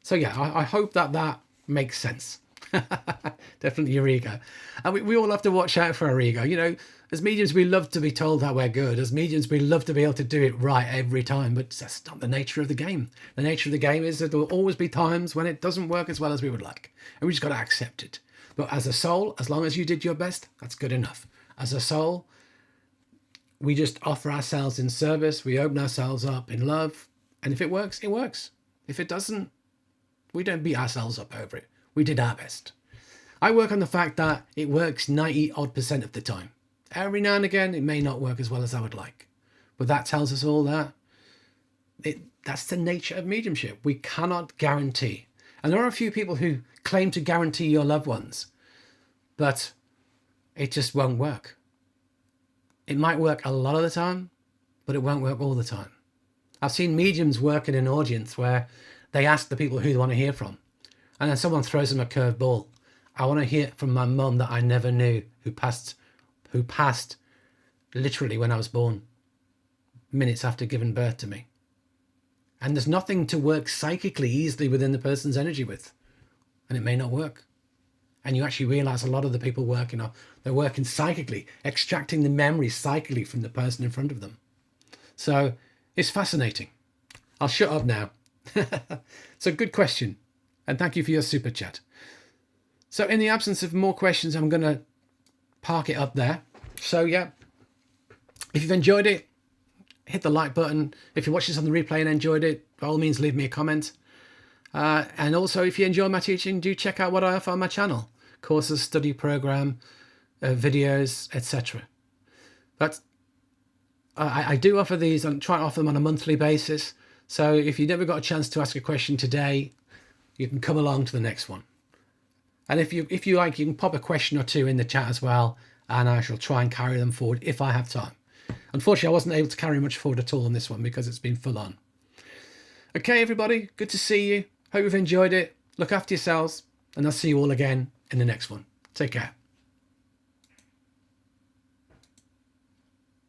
So yeah, I hope that makes sense. Definitely your ego. And we all have to watch out for our ego. You know, as mediums, we love to be told that we're good. As mediums, we love to be able to do it right every time, but that's not the nature of the game. The nature of the game is that there will always be times when it doesn't work as well as we would like. And we just got to accept it. But as a soul, as long as you did your best, that's good enough. As a soul, we just offer ourselves in service. We open ourselves up in love. And if it works, it works. If it doesn't, we don't beat ourselves up over it. We did our best. I work on the fact that it works 90% of the time. Every now and again, it may not work as well as I would like. But that tells us all that that's the nature of mediumship. We cannot guarantee. And there are a few people who claim to guarantee your loved ones, but it just won't work. It might work a lot of the time, but it won't work all the time. I've seen mediums work in an audience where they ask the people who they want to hear from. And then someone throws them a curved ball. I want to hear from my mum that I never knew, who passed literally when I was born, minutes after giving birth to me. And there's nothing to work psychically easily within the person's energy with. And it may not work. And you actually realize a lot of the people working they're working psychically, extracting the memories psychically from the person in front of them. So it's fascinating. I'll shut up now. So good question. And thank you for your super chat. So in the absence of more questions, I'm going to park it up there. So yeah, if you've enjoyed it, hit the like button. If you watched this on the replay and enjoyed it, by all means, leave me a comment. And also, if you enjoy my teaching, do check out what I offer on my channel. Courses, study program, videos, etc. But I do offer these. I'm trying to offer them on a monthly basis. So if you never got a chance to ask a question today, you can come along to the next one. And if you like, you can pop a question or two in the chat as well, and I shall try and carry them forward if I have time. Unfortunately, I wasn't able to carry much forward at all on this one because it's been full on. Okay, everybody, good to see you. Hope you've enjoyed it. Look after yourselves, and I'll see you all again in the next one. Take care.